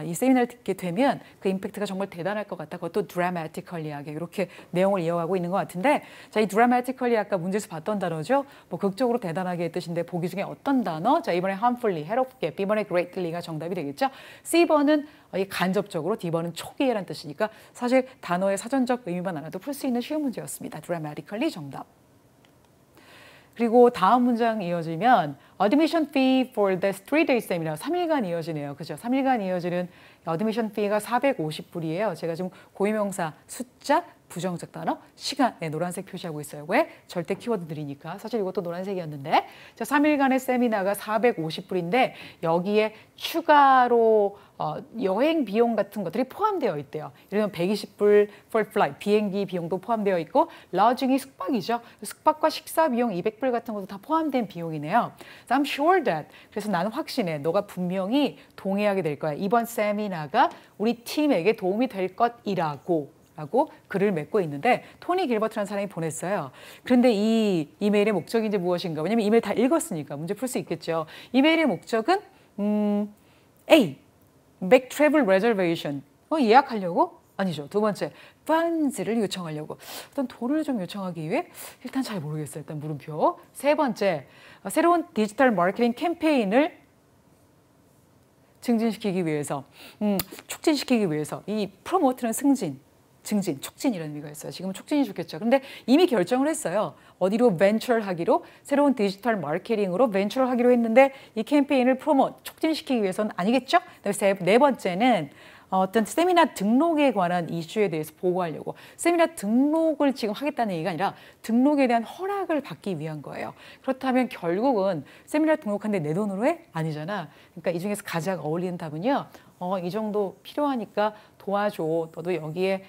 이 세미나를 듣게 되면 그 임팩트가 정말 대단할 것 같다. 그것도 드라마티컬리하게 이렇게 내용을 이어가고 있는 것 같은데 자, 이 드라마티컬리 아까 문제에서 봤던 단어죠. 뭐 극적으로 대단하게 뜻인데 보기 중에 어떤 단어? 자, 이번에 harmfully, 해롭게, B번에 greatly가 정답이 되겠죠. C번은 간접적으로, D번은 초기에란 뜻이니까 사실 단어의 사전적 의미만 알아도 풀 수 있는 쉬운 문제였습니다. dramatically 정답. 그리고 다음 문장 이어지면 admission fee for the 3-day seminar 3일간 이어지네요. 그죠? 3일간 이어지는 admission fee가 450불이에요. 제가 지금 고유명사 숫자 부정적 단어, 시간, 노란색 표시하고 있어요. 왜? 절대 키워드들이니까. 사실 이것도 노란색이었는데 자, 3일간의 세미나가 450불인데 여기에 추가로 여행 비용 같은 것들이 포함되어 있대요. 예를 들면 120불 for flight, 비행기 비용도 포함되어 있고 lodging이 숙박이죠. 숙박과 식사 비용 200불 같은 것도 다 포함된 비용이네요. So I'm sure that. 그래서 나는 확신해. 너가 분명히 동의하게 될 거야. 이번 세미나가 우리 팀에게 도움이 될 것이라고. 라고 글을 맺고 있는데 토니 길버트라는 사람이 보냈어요. 그런데 이 이메일의 목적이 이제 무엇인가? 왜냐면 이메일 다 읽었으니까 문제 풀 수 있겠죠. 이메일의 목적은 A. Make travel reservation. 예약하려고? 아니죠. 두 번째, funds를 요청하려고. 어떤 돈을 좀 요청하기 위해? 일단 잘 모르겠어요. 일단 물음표. 세 번째, 새로운 디지털 마케팅 캠페인을 증진시키기 위해서, 촉진시키기 위해서 이 프로모트는 승진, 증진, 촉진이라는 의미가 있어요. 지금은 촉진이 좋겠죠. 근데 이미 결정을 했어요. 어디로 벤처를 하기로 새로운 디지털 마케팅으로 벤처를 하기로 했는데 이 캠페인을 프로모트, 촉진시키기 위해서는 아니겠죠? 네 번째는 어떤 세미나 등록에 관한 이슈에 대해서 보고하려고. 세미나 등록을 지금 하겠다는 얘기가 아니라 등록에 대한 허락을 받기 위한 거예요. 그렇다면 결국은 세미나 등록하는데 내 돈으로 해? 아니잖아. 그러니까 이 중에서 가장 어울리는 답은요. 이 정도 필요하니까 도와줘. 너도 여기에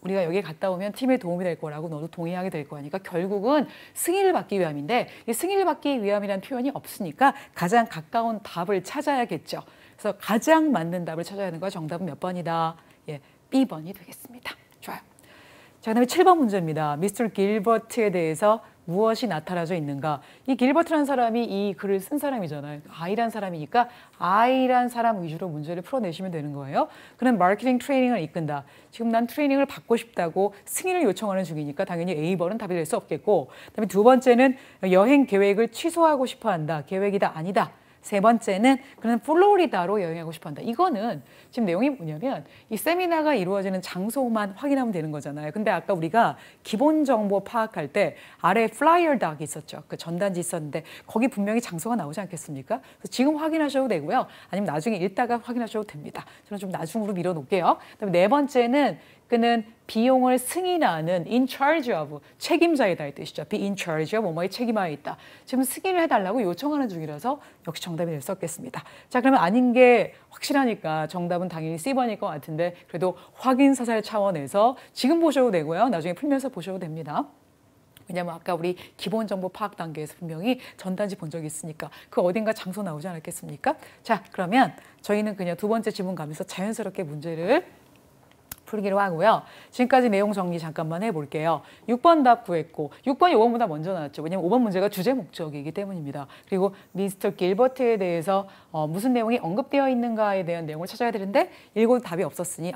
우리가 여기 갔다 오면 팀에 도움이 될 거라고 너도 동의하게 될 거니까 결국은 승인을 받기 위함인데 이 승인을 받기 위함이라는 표현이 없으니까 가장 가까운 답을 찾아야겠죠. 그래서 가장 맞는 답을 찾아야 하는 거야. 정답은 몇 번이다? 예, B번이 되겠습니다. 좋아요. 자, 그다음에 7번 문제입니다. 미스터 길버트에 대해서 무엇이 나타나져 있는가? 이 길버트라는 사람이 이 글을 쓴 사람이잖아요. I란 사람이니까 I란 사람 위주로 문제를 풀어내시면 되는 거예요. 그는 마케팅 트레이닝을 이끈다. 지금 난 트레이닝을 받고 싶다고 승인을 요청하는 중이니까 당연히 A번은 답이 될 수 없겠고, 그다음에 두 번째는 여행 계획을 취소하고 싶어 한다. 계획이다 아니다. 세 번째는 그는 플로리다로 여행하고 싶어 한다. 이거는 지금 내용이 뭐냐면 이 세미나가 이루어지는 장소만 확인하면 되는 거잖아요. 근데 아까 우리가 기본 정보 파악할 때 아래 플라이어 닥이 있었죠. 그 전단지 있었는데 거기 분명히 장소가 나오지 않겠습니까? 그래서 지금 확인하셔도 되고요. 아니면 나중에 읽다가 확인하셔도 됩니다. 저는 좀 나중으로 밀어놓을게요. 그다음에 네 번째는 그는 비용을 승인하는 in charge of, 책임자이다 이 뜻이죠. be in charge of, 뭐뭐에 책임하에 있다. 지금 승인을 해달라고 요청하는 중이라서 역시 정답이 될 수 없겠습니다. 자, 그러면 아닌 게 확실하니까 정답은 당연히 C번일 것 같은데 그래도 확인 사살 차원에서 지금 보셔도 되고요. 나중에 풀면서 보셔도 됩니다. 왜냐면 아까 우리 기본 정보 파악 단계에서 분명히 전단지 본 적이 있으니까 그 어딘가 장소 나오지 않았겠습니까? 자, 그러면 저희는 그냥 두 번째 지문 가면서 자연스럽게 문제를 풀기로 하고요. 지금까지 내용 정리 잠깐만 해볼게요. 6번 답 구했고 6번이 5번보다 먼저 나왔죠. 왜냐면 5번 문제가 주제 목적이기 때문입니다. 그리고 미스터 길버트에 대해서 무슨 내용이 언급되어 있는가에 대한 내용을 찾아야 되는데 읽어도 답이 없었으니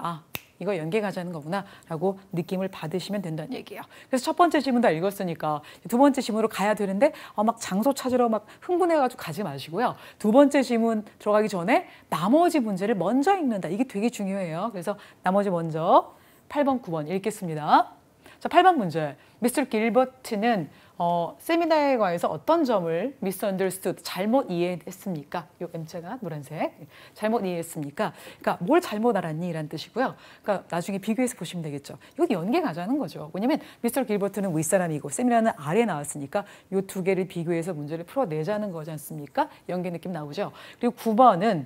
이거 연계 가자는 거구나 라고 느낌을 받으시면 된다는 얘기예요. 그래서 첫 번째 지문 다 읽었으니까 두 번째 지문으로 가야 되는데 막 장소 찾으러 막 흥분해가지고 가지 마시고요. 두 번째 지문 들어가기 전에 나머지 문제를 먼저 읽는다. 이게 되게 중요해요. 그래서 나머지 먼저 8번, 9번 읽겠습니다. 자, 8번 문제. 미스터 길버트는 세미나에 관해서 어떤 점을 misunderstood, 잘못 이해했습니까? 요 M자가 노란색. 잘못 이해했습니까? 그러니까 뭘 잘못 알았니? 이란 뜻이고요. 그러니까 나중에 비교해서 보시면 되겠죠. 이거 연계 가자는 거죠. 왜냐면 미스터 길버트는 윗사람이고 세미나는 아래 나왔으니까 요 두 개를 비교해서 문제를 풀어내자는 거지 않습니까? 연계 느낌 나오죠. 그리고 9번은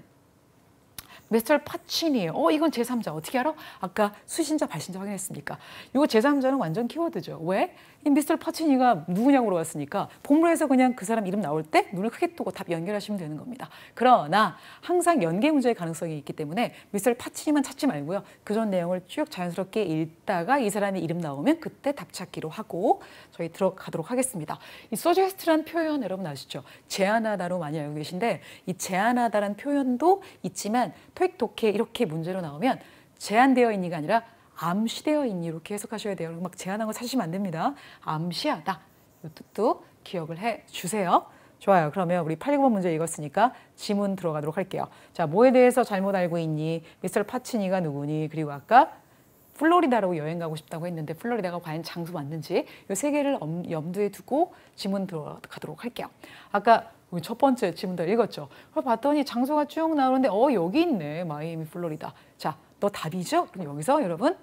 미스터 파치니예요. 이건 제3자. 어떻게 알아? 아까 수신자, 발신자 확인했으니까. 이거 제3자는 완전 키워드죠. 왜? 이 미스터 파치니가 누구냐고 물어봤으니까 본문에서 그냥 그 사람 이름 나올 때 눈을 크게 뜨고 답 연결하시면 되는 겁니다. 그러나 항상 연계 문제의 가능성이 있기 때문에 미스터 파치니만 찾지 말고요. 그전 내용을 쭉 자연스럽게 읽다가 이 사람의 이름 나오면 그때 답 찾기로 하고 저희 들어가도록 하겠습니다. 이 suggest란 표현 여러분 아시죠? 제안하다로 많이 알고 계신데 이 제안하다라는 표현도 있지만 토익 독해 이렇게 문제로 나오면 제한되어 있니가 아니라 암시되어 있니 이렇게 해석하셔야 돼요. 막 제한한 거 찾으시면 안 됩니다. 암시하다. 이 뜻도 기억을 해주세요. 좋아요. 그러면 우리 8, 9번 문제 읽었으니까 지문 들어가도록 할게요. 자, 뭐에 대해서 잘못 알고 있니? 미스터 파치니가 누구니? 그리고 아까 플로리다로 여행 가고 싶다고 했는데 플로리다가 과연 장소 맞는지 이 세 개를 염두에 두고 지문 들어가도록 할게요. 아까 첫 번째 지문 다 읽었죠. 그걸 봤더니 장소가 쭉 나오는데 여기 있네. 마이애미 플로리다. 자, 너 답이죠? 그럼 여기서 여러분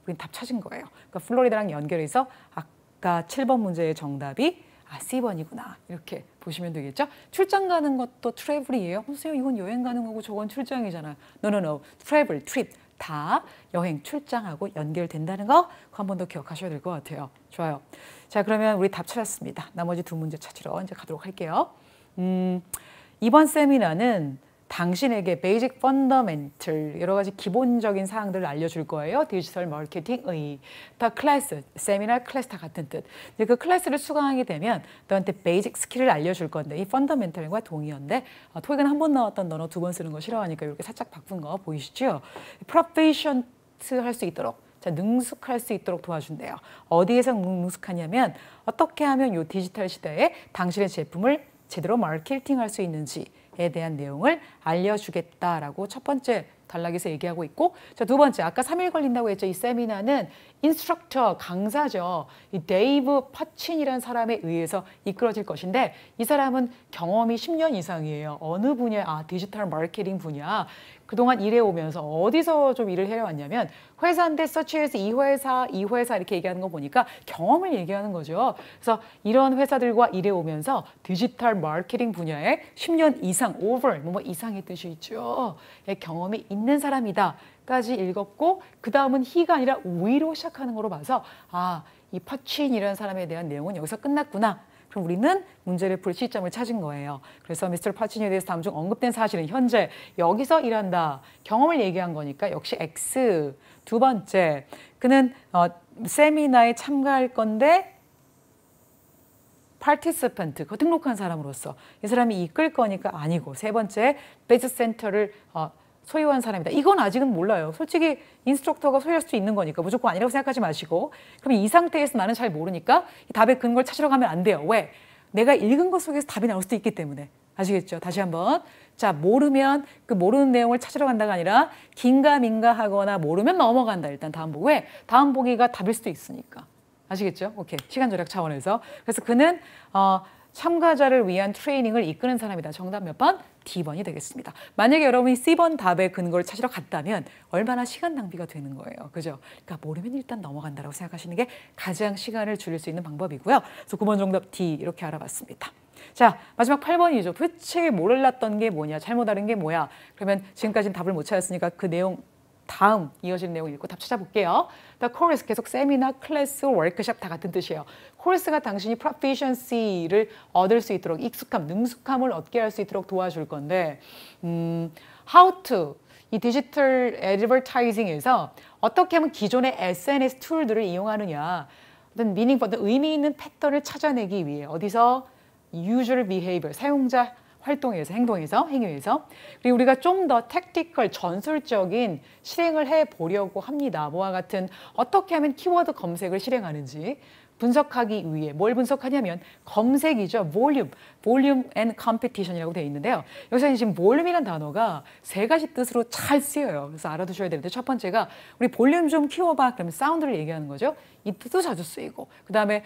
우린 답 찾은 거예요. 그러니까 플로리다랑 연결해서 아까 7번 문제의 정답이 C번이구나. 이렇게 보시면 되겠죠? 출장 가는 것도 트래블이에요. 선생님 이건 여행 가는 거고 저건 출장이잖아요. No. 트래블, 트립. 다 여행, 출장하고 연결된다는 거 한 번 더 기억하셔야 될 것 같아요. 좋아요. 자, 그러면 우리 답 찾았습니다. 나머지 두 문제 찾으러 이제 가도록 할게요. 이번 세미나는 당신에게 베이직 펀더멘털 여러 가지 기본적인 사항들을 알려줄 거예요. 디지털 마케팅의 클래스, 세미나 클래스 다 같은 뜻. 이제 그 클래스를 수강하게 되면 너한테 베이직 스킬을 알려줄 건데 이 펀더멘털과 동의어인데 토익은 한 번 나왔던 단어 두 번 쓰는 거 싫어하니까 이렇게 살짝 바꾼 거 보이시죠? 프로페션트 할 수 있도록 자, 능숙할 수 있도록 도와준대요. 어디에서 능숙하냐면 어떻게 하면 이 디지털 시대에 당신의 제품을 제대로 마케팅할 수 있는지에 대한 내용을 알려주겠다라고 첫 번째 단락에서 얘기하고 있고, 자, 두 번째 아까 3일 걸린다고 했죠. 이 세미나는 인스트럭터 강사죠. 이 데이브 파친이라는 사람에 의해서 이끌어질 것인데 이 사람은 경험이 10년 이상이에요. 어느 분야? 디지털 마케팅 분야. 그동안 일해오면서 어디서 좀 일을 해왔냐면 회사인데 such as 이 회사, 이 회사 이렇게 얘기하는 거 보니까 경험을 얘기하는 거죠. 그래서 이런 회사들과 일해오면서 디지털 마케팅 분야에 10년 이상, over, 뭐 이상의 뜻이 있죠. 경험이 있는 사람이다. 까지 읽었고 그 다음은 he가 아니라 we로 시작하는 거로 봐서 아, 이 파친이라는 사람에 대한 내용은 여기서 끝났구나. 그럼 우리는 문제를 풀 시점을 찾은 거예요. 그래서 미스터 파치니에 대해서 다음 중 언급된 사실은 현재 여기서 일한다. 경험을 얘기한 거니까 역시 X. 두 번째, 그는 세미나에 참가할 건데 participant, 그 등록한 사람으로서 이 사람이 이끌 거니까 아니고 세 번째, 비즈니스 센터를 소유한 사람이다. 이건 아직은 몰라요. 솔직히 인스트럭터가 소유할 수도 있는 거니까 무조건 아니라고 생각하지 마시고 그럼 이 상태에서 나는 잘 모르니까 이 답의 근거를 찾으러 가면 안 돼요. 왜? 내가 읽은 것 속에서 답이 나올 수도 있기 때문에. 아시겠죠? 다시 한번. 자, 모르면 그 모르는 내용을 찾으러 간다가 아니라 긴가민가 하거나 모르면 넘어간다. 일단 다음 보기. 왜? 다음 보기가 답일 수도 있으니까. 아시겠죠? 오케이. 시간 절약 차원에서. 그래서 그는 참가자를 위한 트레이닝을 이끄는 사람이다. 정답 몇 번? D번이 되겠습니다. 만약에 여러분이 C번 답의 근거를 찾으러 갔다면 얼마나 시간 낭비가 되는 거예요. 그죠? 그러니까 모르면 일단 넘어간다라고 생각하시는 게 가장 시간을 줄일 수 있는 방법이고요. 그래서 9번 정답 D 이렇게 알아봤습니다. 자, 마지막 8번이죠. 도대체 몰랐던 게 뭐냐? 잘못 알은 게 뭐야? 그러면 지금까지는 답을 못 찾았으니까 그 내용 다음 이어지는 내용 읽고 답 찾아볼게요. The course 계속 세미나, 클래스, 워크숍 다 같은 뜻이에요. 코र्스가 당신이 proficiency를 얻을 수 있도록 익숙함, 능숙함을 얻게 할 수 있도록 도와줄 건데 how to 이 디지털 애드버타이징에서 어떻게 하면 기존의 SNS 툴들을 이용하느냐 어떤 미닝, 어떤 의미 있는 패턴을 찾아내기 위해 어디서 user behavior, 사용자 활동에서, 행동에서, 행위에서 그리고 우리가 좀 더 택티컬, 전술적인 실행을 해보려고 합니다. 뭐와 같은 어떻게 하면 키워드 검색을 실행하는지 분석하기 위해 뭘 분석하냐면 검색이죠. 볼륨 and competition이라고 되어 있는데요. 여기서 지금 볼륨이라는 단어가 세 가지 뜻으로 잘 쓰여요. 그래서 알아두셔야 되는데 첫 번째가 우리 볼륨 좀 키워봐. 그러면 사운드를 얘기하는 거죠. 이 뜻도 자주 쓰이고 그 다음에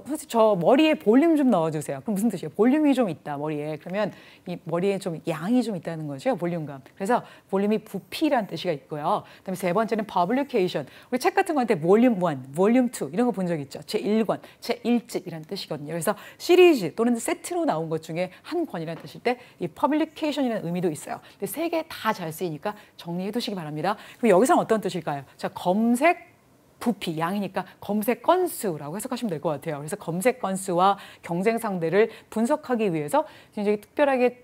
솔직히 저 머리에 볼륨 좀 넣어주세요. 그럼 무슨 뜻이에요? 볼륨이 좀 있다, 머리에. 그러면 이 머리에 좀 양이 좀 있다는 거죠, 볼륨감. 그래서 볼륨이 부피라는 뜻이 있고요. 그다음에 세 번째는 publication. 우리 책 같은 거 할 때 볼륨 1, 볼륨 2 이런 거 본 적 있죠? 제1권, 제1집이라는 뜻이거든요. 그래서 시리즈 또는 세트로 나온 것 중에 한 권이라는 뜻일 때 이 publication이라는 의미도 있어요. 근데 세 개 다 잘 쓰이니까 정리해 두시기 바랍니다. 그럼 여기서는 어떤 뜻일까요? 자, 검색 부피, 양이니까 검색 건수라고 해석하시면 될 것 같아요. 그래서 검색 건수와 경쟁 상대를 분석하기 위해서 굉장히 특별하게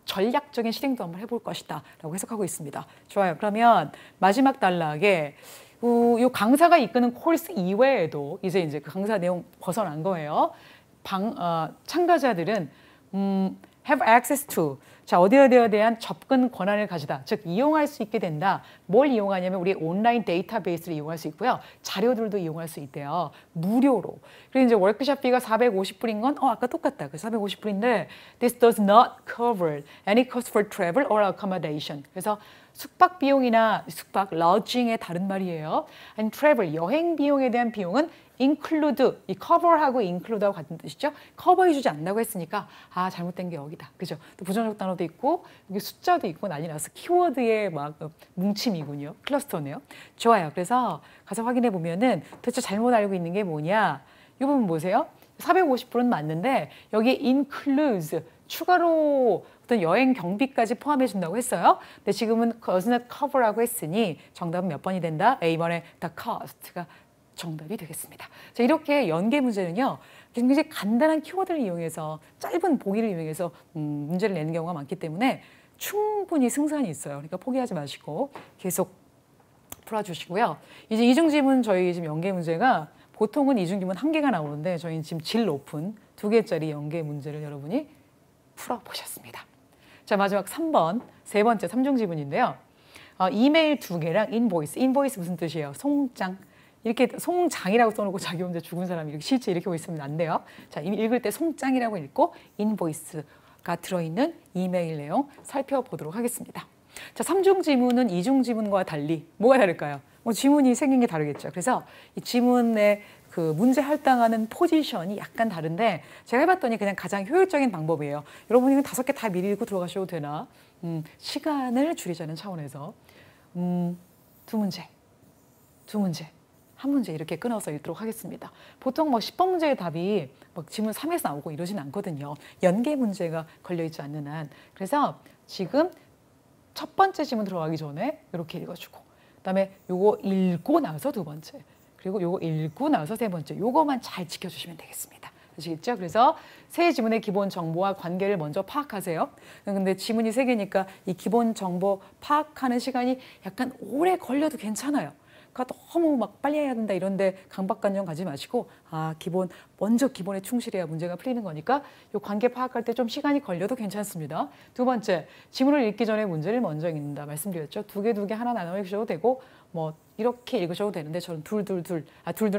전략적인 실행도 한번 해볼 것이다 라고 해석하고 있습니다. 좋아요. 그러면 마지막 단락에 이 강사가 이끄는 코र्스 이외에도 이제 그 강사 내용 벗어난 거예요. 참가자들은 have access to 자, 어디에 대한 접근 권한을 가지다. 즉, 이용할 수 있게 된다. 뭘 이용하냐면 우리 온라인 데이터베이스를 이용할 수 있고요. 자료들도 이용할 수 있대요. 무료로. 그리고 이제 워크숍비가 450불인 건 아까 똑같다. 그 450불인데 This does not cover any cost for travel or accommodation. 그래서 숙박 비용이나 숙박, lodging의 다른 말이에요. 아니, travel, 여행 비용에 대한 비용은 include, 이 cover하고 include하고 같은 뜻이죠. 커버해주지 않는다고 했으니까 잘못된 게 여기다. 그죠? 또 부정적 단어도 있고 여기 숫자도 있고 난리 나서 키워드의 막 뭉침이군요. 클러스터네요. 좋아요. 그래서 가서 확인해 보면은 도대체 잘못 알고 있는 게 뭐냐. 이 부분 보세요. 450불은 맞는데 여기에 includes, 추가로 어떤 여행 경비까지 포함해 준다고 했어요. 근데 지금은 does not cover라고 했으니 정답은 몇 번이 된다? A번에 the cost가 정답이 되겠습니다. 자, 이렇게 연계 문제는요. 굉장히 간단한 키워드를 이용해서 짧은 보기를 이용해서 문제를 내는 경우가 많기 때문에 충분히 승산이 있어요. 그러니까 포기하지 마시고 계속 풀어주시고요. 이제 이중지문 저희 지금 연계 문제가 보통은 이중지문 1개가 나오는데 저희는 지금 질 높은 2개짜리 연계 문제를 여러분이 풀어보셨습니다. 자, 마지막 3번, 세 번째 3중지문인데요. 이메일 2개랑 인보이스. 인보이스 무슨 뜻이에요? 송장. 이렇게 송장이라고 써놓고 자기 혼자 죽은 사람이 이렇게 실제 이렇게 있으면 안 돼요. 자, 읽을 때 송장이라고 읽고 인보이스가 들어있는 이메일 내용 살펴보도록 하겠습니다. 자, 3중 지문은 2중 지문과 달리 뭐가 다를까요? 지문이 생긴 게 다르겠죠. 그래서 이 지문의 그 문제 할당하는 포지션이 약간 다른데 제가 해봤더니 그냥 가장 효율적인 방법이에요. 여러분 이건 5개 다 미리 읽고 들어가셔도 되나? 시간을 줄이자는 차원에서 두 문제, 한 문제 이렇게 끊어서 읽도록 하겠습니다. 보통 뭐 10번 문제의 답이 막 지문 3에서 나오고 이러진 않거든요. 연계 문제가 걸려있지 않는 한. 그래서 지금 첫 번째 지문 들어가기 전에 이렇게 읽어주고, 그다음에 요거 읽고 나서 두 번째, 그리고 요거 읽고 나서 세 번째, 요거만 잘 지켜주시면 되겠습니다. 아시겠죠? 그래서 세 지문의 기본 정보와 관계를 먼저 파악하세요. 근데 지문이 세 개니까 이 기본 정보 파악하는 시간이 약간 오래 걸려도 괜찮아요. 그러니까 너무 막 빨리 해야 된다 이런데 강박관념 가지 마시고, 먼저 기본에 충실해야 문제가 풀리는 거니까 이 관계 파악할 때 좀 시간이 걸려도 괜찮습니다. 두 번째, 지문을 읽기 전에 문제를 먼저 읽는다 말씀드렸죠. 두 개 하나 나눠 읽으셔도 되고 뭐 이렇게 읽으셔도 되는데 저는 둘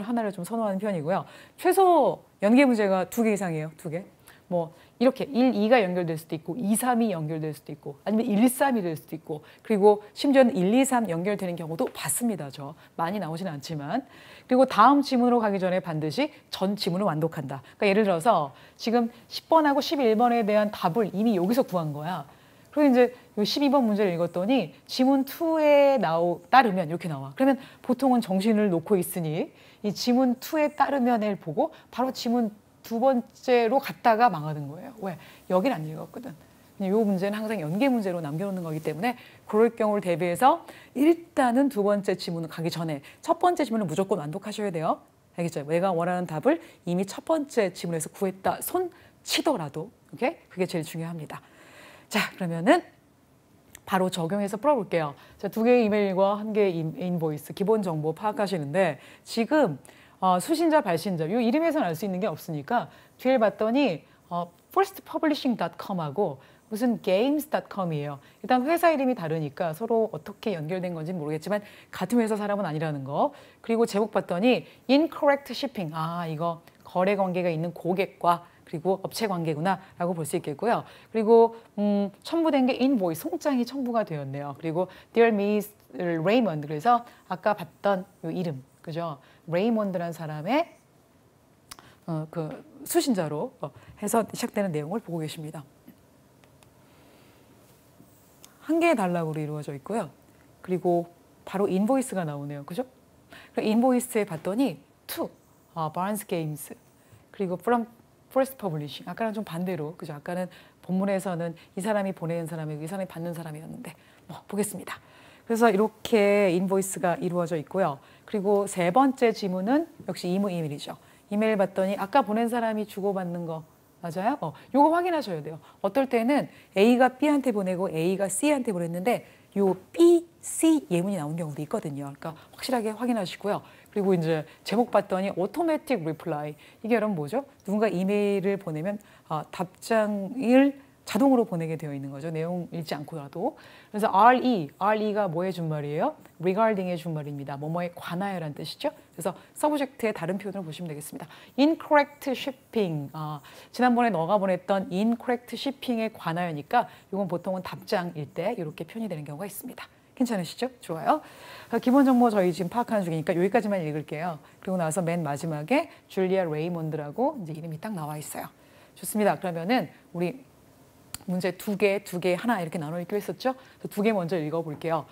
하나를 좀 선호하는 편이고요. 최소 연계 문제가 2개 이상이에요. 2개. 뭐 이렇게 1, 2가 연결될 수도 있고 2, 3이 연결될 수도 있고 아니면 1, 3이 될 수도 있고, 그리고 심지어는 1, 2, 3 연결되는 경우도 봤습니다. 저 많이 나오지는 않지만. 그리고 다음 지문으로 가기 전에 반드시 전 지문을 완독한다. 그러니까 예를 들어서 지금 10번하고 11번에 대한 답을 이미 여기서 구한 거야. 그리고 이제 12번 문제를 읽었더니 지문 2에 따르면 이렇게 나와. 그러면 보통은 정신을 놓고 있으니 이 지문 2에 따르면을 보고 바로 지문 두 번째로 갔다가 망하는 거예요. 왜? 여긴 안 읽었거든. 이 문제는 항상 연계 문제로 남겨놓는 거기 때문에 그럴 경우를 대비해서 일단은 두 번째 지문을 가기 전에 첫 번째 지문을 무조건 완독하셔야 돼요. 알겠죠? 내가 원하는 답을 이미 첫 번째 지문에서 구했다 손 치더라도, 오케이? 그게 제일 중요합니다. 자, 그러면은 바로 적용해서 풀어볼게요. 자, 2개의 이메일과 1개의 인보이스 기본 정보 파악하시는데 지금 수신자, 발신자 이 이름에서는 알 수 있는 게 없으니까 뒤에 봤더니 firstpublishing.com하고 무슨 games.com이에요. 일단 회사 이름이 다르니까 서로 어떻게 연결된 건지는 모르겠지만 같은 회사 사람은 아니라는 거. 그리고 제목 봤더니 incorrect shipping. 이거 거래 관계가 있는 고객과 그리고 업체 관계구나 라고 볼 수 있겠고요. 그리고 첨부된 게 인보이스, 송장이 첨부가 되었네요. 그리고 Dear Miss Raymond, 그래서 아까 봤던 이 이름, 그죠? 레이몬드라는 사람의 그 수신자로 해서 시작되는 내용을 보고 계십니다. 1개의 단락으로 이루어져 있고요. 그리고 바로 인보이스가 나오네요. 그죠? 인보이스에 봤더니 to, Barnes Games, 그리고 from First Publishing. 아까랑 좀 반대로, 그죠? 아까는 본문에서는 이 사람이 보내는 사람이고 이 사람이 받는 사람이었는데 보겠습니다. 그래서 이렇게 인보이스가 이루어져 있고요. 그리고 세 번째 지문은 역시 이메일이죠. 이메일 봤더니 아까 보낸 사람이 주고받는 거 맞아요? 요거 확인하셔야 돼요. 어떨 때는 A가 B한테 보내고 A가 C한테 보냈는데 요 B, C 예문이 나온 경우도 있거든요. 그러니까 확실하게 확인하시고요. 그리고 이제 제목 봤더니 automatic reply. 이게 여러분 뭐죠? 누군가 이메일을 보내면 답장을 자동으로 보내게 되어 있는 거죠. 내용 읽지 않고라도. 그래서 RE가 뭐의 준말이에요? regarding의 준말입니다. 뭐뭐에 관하여라는 뜻이죠. 그래서 서브젝트의 다른 표현을 보시면 되겠습니다. incorrect shipping. 지난번에 너가 보냈던 incorrect shipping에 관하여니까 이건 보통은 답장일 때 이렇게 표현이 되는 경우가 있습니다. 괜찮으시죠? 좋아요. 기본 정보 저희 지금 파악하는 중이니까 여기까지만 읽을게요. 그리고 나서 맨 마지막에 줄리아 레이몬드라고 이제 이름이 딱 나와 있어요. 좋습니다. 그러면은 우리 문제 2개, 하나 이렇게 나눠 읽기로 했었죠? 2개 먼저 읽어볼게요.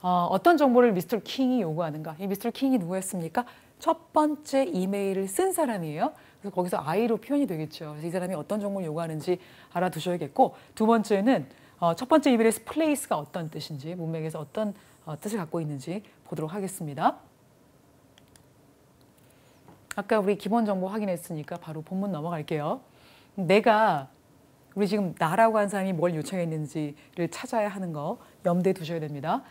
어떤 정보를 미스터 킹이 요구하는가? 이 미스터 킹이 누구였습니까? 첫 번째 이메일을 쓴 사람이에요. 그래서 거기서 I로 표현이 되겠죠. 그래서 이 사람이 어떤 정보를 요구하는지 알아두셔야겠고, 두 번째는 첫 번째 이메일에서 place가 어떤 뜻인지, 문맥에서 어떤 뜻을 갖고 있는지 보도록 하겠습니다. 아까 우리 기본 정보 확인했으니까 바로 본문 넘어갈게요. 우리 지금 나라고 한 사람이 뭘 요청했는지를 찾아야 하는 거 염두에 두셔야 됩니다.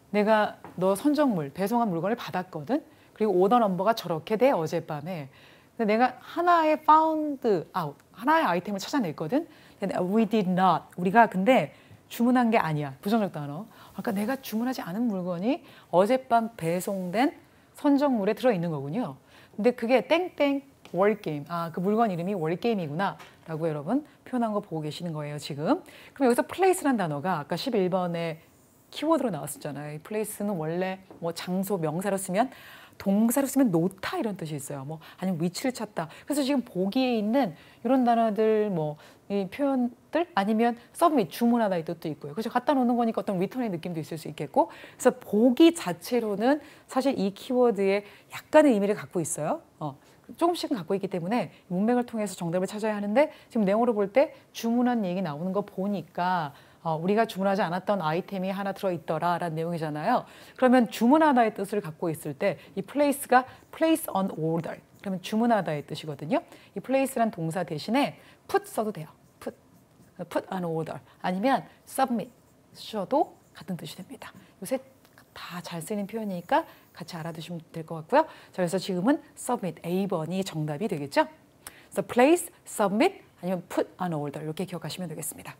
내가 너 선정물, 배송한 물건을 받았거든. 그리고 오더 넘버가 저렇게 돼 어젯밤에. 근데 내가 하나의 found out, 하나의 아이템을 찾아냈거든. 근데 we did not, 우리가 근데 주문한 게 아니야. 부정적 단어. 아까 내가 주문하지 않은 물건이 어젯밤 배송된 선정물에 들어있는 거군요. 근데 그게 땡땡 월게임. 그 물건 이름이 월게임이구나 라고 여러분 표현한 거 보고 계시는 거예요, 지금. 그럼 여기서 place란 단어가 아까 11번에 키워드로 나왔었잖아요. 이 place는 원래 뭐 장소, 명사로 쓰면 동사로 쓰면 놓다 이런 뜻이 있어요. 뭐 아니면 위치를 찾다. 그래서 지금 보기에 있는 이런 단어들 뭐 이 표현들 아니면 서브밋 주문하다 이 뜻도 있고요. 그래서 갖다 놓는 거니까 어떤 리턴의 느낌도 있을 수 있겠고. 그래서 보기 자체로는 사실 이 키워드에 약간의 의미를 갖고 있어요. 조금씩은 갖고 있기 때문에 문맥을 통해서 정답을 찾아야 하는데 지금 내용으로 볼 때 주문한 얘기 나오는 거 보니까 우리가 주문하지 않았던 아이템이 하나 들어있더라라는 내용이잖아요. 그러면 주문하다의 뜻을 갖고 있을 때 이 place가 place on order. 그러면 주문하다의 뜻이거든요. 이 place란 동사 대신에 put 써도 돼요. put on order. 아니면 submit 써도 같은 뜻이 됩니다. 요새 다 잘 쓰이는 표현이니까 같이 알아두시면 될 것 같고요. 자, 그래서 지금은 submit A번이 정답이 되겠죠. 그래서 place, submit 아니면 put on order 이렇게 기억하시면 되겠습니다.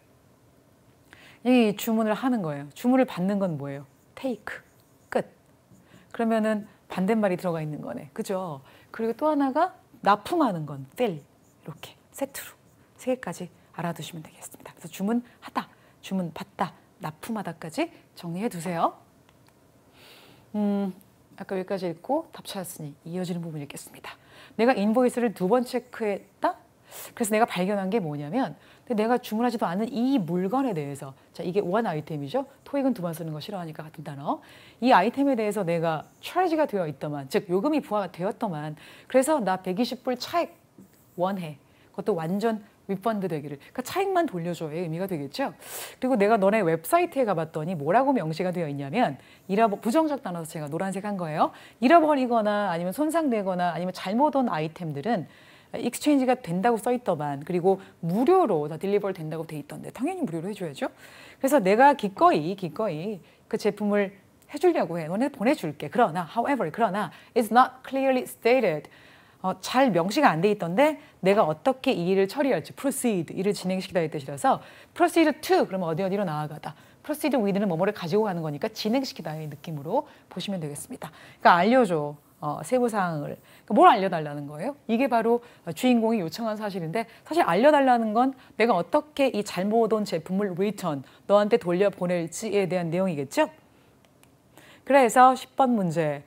이 주문을 하는 거예요. 주문을 받는 건 뭐예요? take, 끝. 그러면은 반대말이 들어가 있는 거네. 그죠? 그리고 또 하나가 납품하는 건 fill 이렇게 세트로 세 개까지 알아두시면 되겠습니다. 그래서 주문하다, 주문받다, 납품하다까지 정리해 두세요. 아까 여기까지 읽고 답 찾았으니 이어지는 부분 읽겠습니다. 내가 인보이스를 2번 체크했다? 그래서 내가 발견한 게 뭐냐면 내가 주문하지도 않은 이 물건에 대해서 자 이게 원 아이템이죠. 토익은 2번 쓰는 거 싫어하니까 같은 단어. 이 아이템에 대해서 내가 차지가 되어 있더만 즉 요금이 부과가 되었더만 그래서 나 120불 차액 원해. 그것도 완전 리펀드 되기를. 그러니까 차익만 돌려줘야 의미가 되겠죠. 그리고 내가 너네 웨브사이트에 가봤더니 뭐라고 명시가 되어 있냐면 부정적 단어서 제가 노란색 한 거예요. 잃어버리거나 아니면 손상되거나 아니면 잘못 온 아이템들은 익스체인지가 된다고 써 있더만 그리고 무료로 다 딜리버를 된다고 돼 있던데 당연히 무료로 해줘야죠. 그래서 내가 기꺼이 그 제품을 해주려고 해. 너네 보내줄게. 그러나 it's not clearly stated. 잘 명시가 안 돼 있던데 내가 어떻게 이 일을 처리할지 proceed, 일을 진행시키다의 뜻이라서 proceed to 그러면 어디로 나아가다. proceed with는 뭐뭐를 가지고 가는 거니까 진행시키다의 느낌으로 보시면 되겠습니다. 그러니까 알려줘. 세부사항을. 그러니까 뭘 알려달라는 거예요? 이게 바로 주인공이 요청한 사실인데 사실 알려달라는 건 내가 어떻게 이 잘못 온 제품을 return, 너한테 돌려보낼지에 대한 내용이겠죠? 그래서 10번 문제.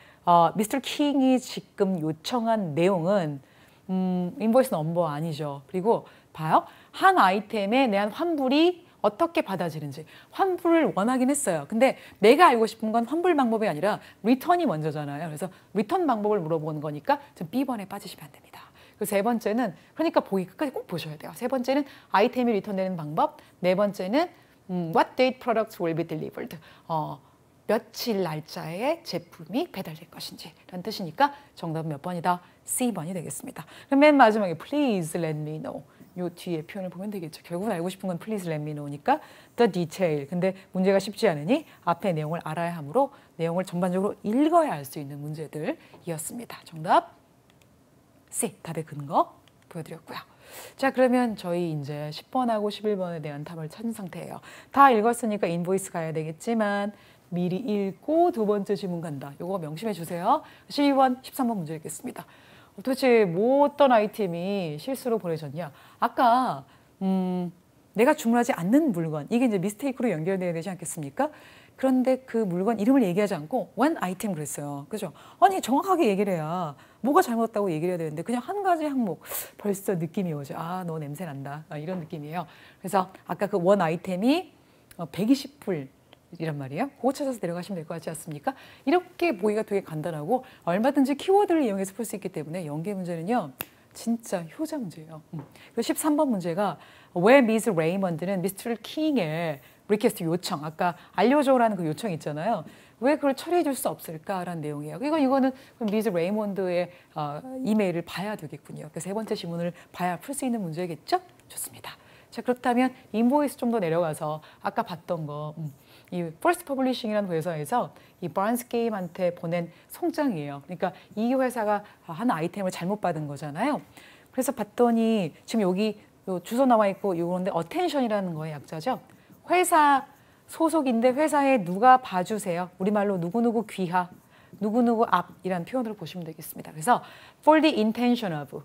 미스터 킹이 지금 요청한 내용은 인보이스 넘버 아니죠. 그리고 봐요. 한 아이템에 대한 환불이 어떻게 받아지는지. 환불을 원하긴 했어요. 근데 내가 알고 싶은 건 환불 방법이 아니라 리턴이 먼저잖아요. 그래서 리턴 방법을 물어보는 거니까 좀 B번에 빠지시면 안 됩니다. 그리고 세 번째는 그러니까 보기 끝까지 꼭 보셔야 돼요. 세 번째는 아이템이 리턴되는 방법. 네 번째는 what date products will be delivered. 며칠 날짜에 제품이 배달될 것인지 라는 뜻이니까 정답은 몇 번이다? C번이 되겠습니다. 그럼 맨 마지막에 please let me know. 요 뒤에 표현을 보면 되겠죠. 결국은 알고 싶은 건 please let me know니까 the detail. 근데 문제가 쉽지 않으니 앞에 내용을 알아야 하므로 내용을 전반적으로 읽어야 알 수 있는 문제들이었습니다. 정답 C. 답의 근거 보여드렸고요. 자, 그러면 저희 이제 10번하고 11번에 대한 답을 찾은 상태예요. 다 읽었으니까 인보이스 가야 되겠지만 미리 읽고 두 번째 지문 간다. 요거 명심해 주세요. 12번, 13번 문제 읽겠습니다. 도대체 뭐 어떤 아이템이 실수로 보내졌냐? 아까 내가 주문하지 않는 물건, 이게 이제 미스테이크로 연결돼야 되지 않겠습니까? 그런데 그 물건 이름을 얘기하지 않고 one 아이템 그랬어요. 그죠? 아니 정확하게 얘기를 해야 뭐가 잘못됐다고 얘기를 해야 되는데 그냥 한 가지 항목 벌써 느낌이 오죠. 아, 너 냄새 난다. 이런 느낌이에요. 그래서 아까 그 one 아이템이 120불 이란 말이에요. 그거 찾아서 내려가시면 될 것 같지 않습니까? 이렇게 보기가 되게 간단하고 얼마든지 키워드를 이용해서 풀 수 있기 때문에 연계 문제는요. 진짜 효자 문제예요. 그리고 13번 문제가 왜 미스 레이먼드는 미스터 킹의 리퀘스트 요청, 아까 알려줘라는 그 요청이 있잖아요. 왜 그걸 처리해 줄 수 없을까라는 내용이에요. 이거는 미스 레이먼드의 이메일을 봐야 되겠군요. 그래서 세 번째 지문을 봐야 풀 수 있는 문제겠죠? 좋습니다. 자, 그렇다면 인보이스 좀 더 내려가서 아까 봤던 거 이 퍼스트 퍼블리싱이라는 회사에서 이 바런스 게임한테 보낸 송장이에요. 그러니까 이 회사가 한 아이템을 잘못 받은 거잖아요. 그래서 봤더니 지금 여기 요 주소 나와 있고 이건데 어텐션이라는 거의 약자죠. 회사 소속인데 회사에 누가 봐주세요. 우리말로 누구누구 귀하, 누구누구 앞이라는 표현으로 보시면 되겠습니다. 그래서 for the intention of,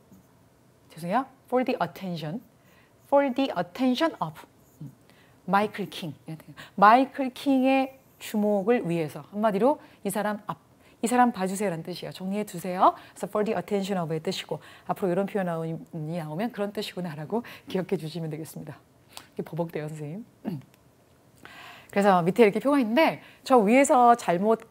죄송해요. for the attention of 마이클 킹. 마이클 킹의 주목을 위해서 한마디로 이 사람 앞, 이 사람 봐주세요라는 뜻이에요. 정리해 두세요. 그래서 for the attention of의 뜻이고 앞으로 이런 표현이 나오면 그런 뜻이구나라고 기억해 주시면 되겠습니다. 이게 버벅대요, 선생님. 그래서 밑에 이렇게 표가 있는데 저 위에서 잘못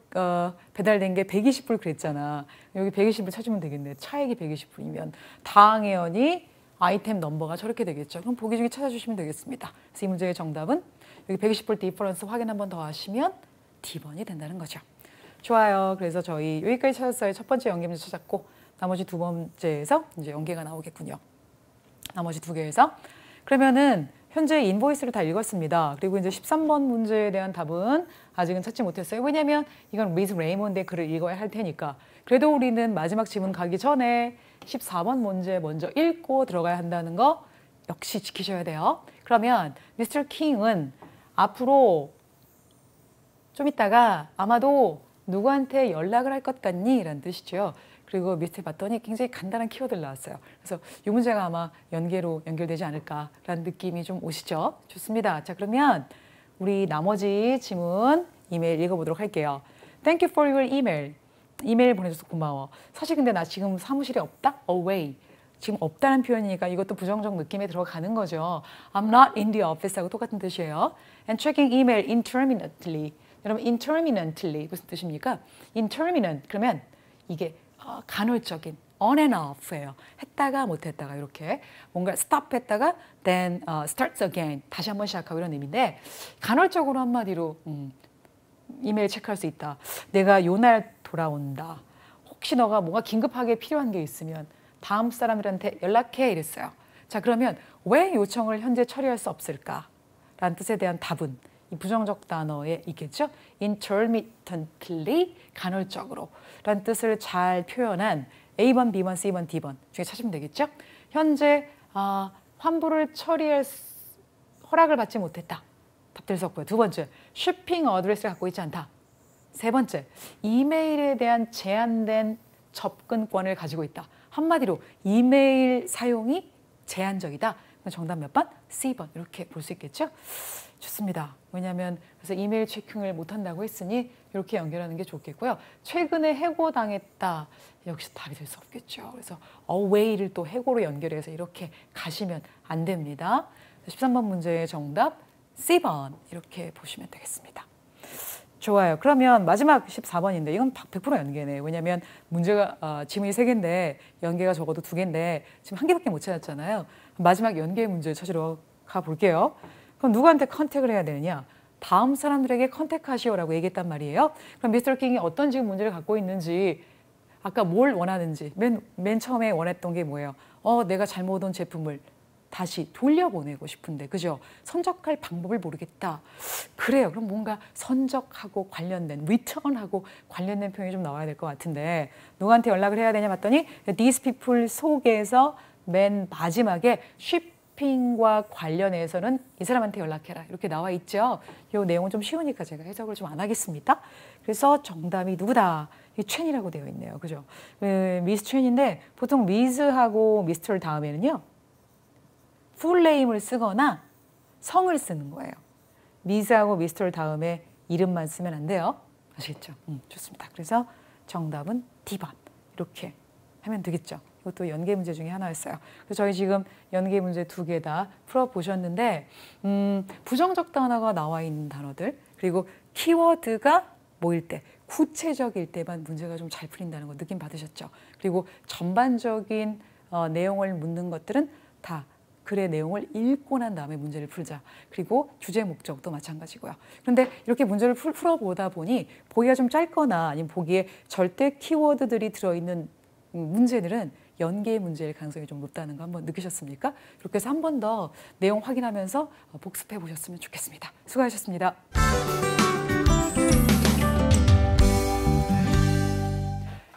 배달된 게 120불 그랬잖아. 여기 120불 찾으면 되겠네. 차액이 120불이면 당연히 아이템 넘버가 저렇게 되겠죠. 그럼 보기 중에 찾아주시면 되겠습니다. 그래서 이 문제의 정답은 여기 120불 디퍼런스 확인 한 번 더 하시면 D번이 된다는 거죠. 좋아요. 그래서 저희 여기까지 찾았어요. 첫 번째 연계 문제 찾았고 나머지 두 번째에서 이제 연계가 나오겠군요. 나머지 두 개에서 그러면은 현재 인보이스를 다 읽었습니다. 그리고 이제 13번 문제에 대한 답은 아직은 찾지 못했어요. 왜냐하면 이건 미스 레이몬드의 글을 읽어야 할 테니까. 그래도 우리는 마지막 지문 가기 전에 14번 문제 먼저 읽고 들어가야 한다는 거 역시 지키셔야 돼요. 그러면 미스터 킹은 앞으로 좀 있다가 아마도 누구한테 연락을 할 것 같니? 라는 뜻이죠. 그리고 밑에 봤더니 굉장히 간단한 키워드를 나왔어요. 그래서 이 문제가 아마 연계로 연결되지 않을까라는 느낌이 좀 오시죠? 좋습니다. 자, 그러면 우리 나머지 지문 이메일 읽어보도록 할게요. Thank you for your email. 이메일 보내줘서 고마워. 사실 근데 나 지금 사무실에 없다? Away. 지금 없다는 표현이니까 이것도 부정적 느낌에 들어가는 거죠. I'm not in the office하고 똑같은 뜻이에요. And checking email intermittently. 여러분, intermittently 무슨 뜻입니까? intermittent 그러면 이게 간헐적인 on and off예요. 했다가 못했다가 이렇게 뭔가 stop 했다가 then starts again 다시 한번 시작하고 이런 의미인데 간헐적으로 한마디로 이메일 체크할 수 있다. 내가 요날 돌아온다. 혹시 너가 뭔가 긴급하게 필요한 게 있으면 다음 사람들한테 연락해 이랬어요. 자, 그러면 왜 요청을 현재 처리할 수 없을까? 라는 뜻에 대한 답은 이 부정적 단어에 있겠죠. intermittently, 간헐적으로 라는 뜻을 잘 표현한 A번, B번, C번, D번 중에 찾으면 되겠죠. 현재 환불을 처리할 허락을 받지 못했다. 답될 수 없고요. 두 번째, shipping 어드레스를 갖고 있지 않다. 세 번째, 이메일에 대한 제한된 접근권을 가지고 있다. 한마디로 이메일 사용이 제한적이다. 정답 몇 번? C번 이렇게 볼 수 있겠죠. 좋습니다. 왜냐하면 그래서 이메일 체킹을 못한다고 했으니 이렇게 연결하는 게 좋겠고요. 최근에 해고당했다. 역시 답이 될 수 없겠죠. 그래서 away를 또 해고로 연결해서 이렇게 가시면 안 됩니다. 13번 문제의 정답 C번 이렇게 보시면 되겠습니다. 좋아요. 그러면 마지막 14번인데 이건 100% 연계네. 왜냐하면 문제가 지문이 3개인데 연계가 적어도 2개인데 지금 1개밖에 못 찾았잖아요. 마지막 연계 문제 찾으러 가볼게요. 그럼 누구한테 컨택을 해야 되느냐? 다음 사람들에게 컨택하시오라고 얘기했단 말이에요. 그럼 미스터 킹이 어떤 지금 문제를 갖고 있는지 아까 뭘 원하는지 맨 처음에 원했던 게 뭐예요? 내가 잘못 온 제품을 다시 돌려보내고 싶은데 그죠? 선적할 방법을 모르겠다. 그래요. 그럼 뭔가 선적하고 관련된 return하고 관련된 표현이 좀 나와야 될 것 같은데 누구한테 연락을 해야 되냐 봤더니 these people 속에서 맨 마지막에 쇼핑과 관련해서는 이 사람한테 연락해라 이렇게 나와 있죠. 이 내용은 좀 쉬우니까 제가 해석을 좀 안 하겠습니다. 그래서 정답이 누구다? 이 첸이라고 되어 있네요. 그죠? 미스 첸인데 보통 미스하고 미스터를 다음에는요. 풀네임을 쓰거나 성을 쓰는 거예요. 미스하고 미스터를 다음에 이름만 쓰면 안 돼요. 아시겠죠? 좋습니다. 그래서 정답은 D번 이렇게 하면 되겠죠. 이것도 연계 문제 중에 하나였어요. 그래서 저희 지금 연계 문제 2개 다 풀어보셨는데 부정적 단어가 나와 있는 단어들 그리고 키워드가 뭐일 때 구체적일 때만 문제가 좀 잘 풀린다는 거 느낌 받으셨죠? 그리고 전반적인 내용을 묻는 것들은 다 글의 내용을 읽고 난 다음에 문제를 풀자. 그리고 주제 목적도 마찬가지고요. 그런데 이렇게 문제를 풀어보다 보니 보기가 좀 짧거나 아니면 보기에 절대 키워드들이 들어있는 문제들은 연계 문제일 가능성이 좀 높다는 거 한번 느끼셨습니까? 이렇게 해서 한 번 더 내용 확인하면서 복습해 보셨으면 좋겠습니다. 수고하셨습니다.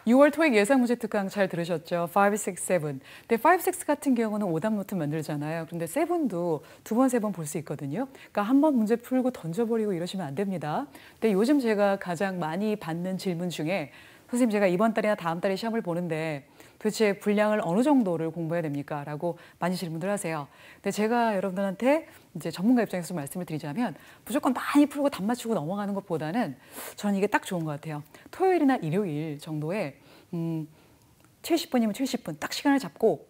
6월 토익 예상 문제 특강 잘 들으셨죠? 5, 6, 7. 근데 5, 6 같은 경우는 오답 노트 만들잖아요. 그런데 7도 2번, 3번 볼 수 있거든요. 그러니까 한 번 문제 풀고 던져버리고 이러시면 안 됩니다. 근데 요즘 제가 가장 많이 받는 질문 중에 선생님 제가 이번 달이나 다음 달에 시험을 보는데 도대체 분량을 어느 정도를 공부해야 됩니까? 라고 많이 질문들 하세요. 근데 제가 여러분들한테 이제 전문가 입장에서 말씀을 드리자면 무조건 많이 풀고 답 맞추고 넘어가는 것보다는 저는 이게 딱 좋은 것 같아요. 토요일이나 일요일 정도에 70분이면 70분 딱 시간을 잡고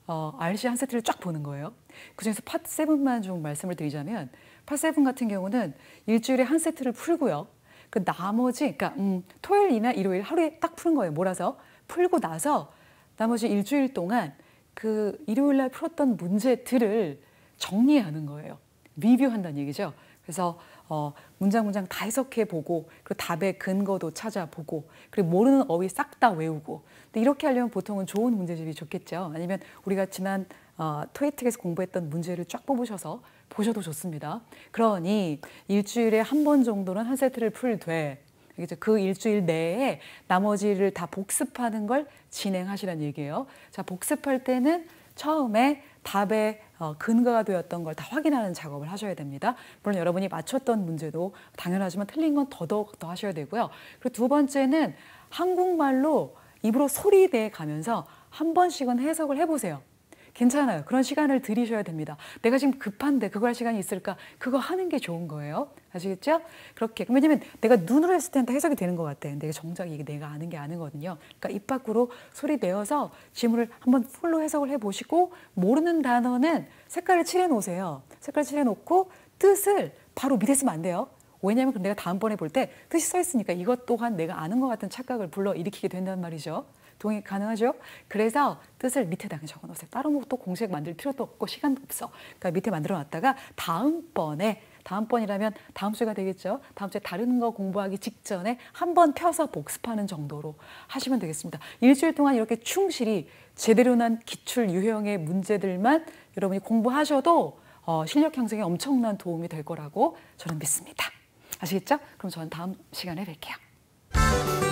RC 한 세트를 쫙 보는 거예요. 그중에서 팟 7만 좀 말씀을 드리자면 팟 7 같은 경우는 일주일에 한 세트를 풀고요. 그 나머지 그러니까 토요일이나 일요일 하루에 딱 푸는 거예요. 몰아서 풀고 나서 나머지 일주일 동안 그 일요일 날 풀었던 문제들을 정리하는 거예요. 리뷰한다는 얘기죠. 그래서 문장 다 해석해 보고 그리고 답의 근거도 찾아보고 그리고 모르는 어휘 싹 다 외우고 근데 이렇게 하려면 보통은 좋은 문제집이 좋겠죠. 아니면 우리가 지난 토익에서 공부했던 문제를 쫙 뽑으셔서 보셔도 좋습니다. 그러니 일주일에 한 번 정도는 한 세트를 풀되 그 일주일 내에 나머지를 다 복습하는 걸 진행하시라는 얘기예요. 자, 복습할 때는 처음에 답의 근거가 되었던 걸 다 확인하는 작업을 하셔야 됩니다. 물론 여러분이 맞췄던 문제도 당연하지만 틀린 건 더더욱 더 하셔야 되고요. 그리고 두 번째는 한국말로 입으로 소리내 가면서 한 번씩은 해석을 해보세요. 괜찮아요. 그런 시간을 들이셔야 됩니다. 내가 지금 급한데 그거 할 시간이 있을까? 그거 하는 게 좋은 거예요. 아시겠죠? 그렇게. 왜냐면 내가 눈으로 했을 때는 다 해석이 되는 것 같아. 근데 정작 이게 내가 아는 게 아니거든요. 그러니까 입 밖으로 소리 내어서 지문을 한번 풀로 해석을 해보시고 모르는 단어는 색깔을 칠해 놓으세요. 색깔 칠해 놓고 뜻을 바로 밑에 쓰면 안 돼요. 왜냐하면 내가 다음번에 볼 때 뜻이 써 있으니까 이것 또한 내가 아는 것 같은 착각을 불러일으키게 된단 말이죠. 동의 가능하죠? 그래서 뜻을 밑에다 적어 놓으세요. 따로 뭐 또 공식 만들 필요도 없고 시간도 없어. 그러니까 밑에 만들어 놨다가 다음번이라면 다음 주가 되겠죠. 다음 주에 다른 거 공부하기 직전에 한번 펴서 복습하는 정도로 하시면 되겠습니다. 일주일 동안 이렇게 충실히 제대로 난 기출 유형의 문제들만 여러분이 공부하셔도 실력 향상에 엄청난 도움이 될 거라고 저는 믿습니다. 아시겠죠? 그럼 저는 다음 시간에 뵐게요.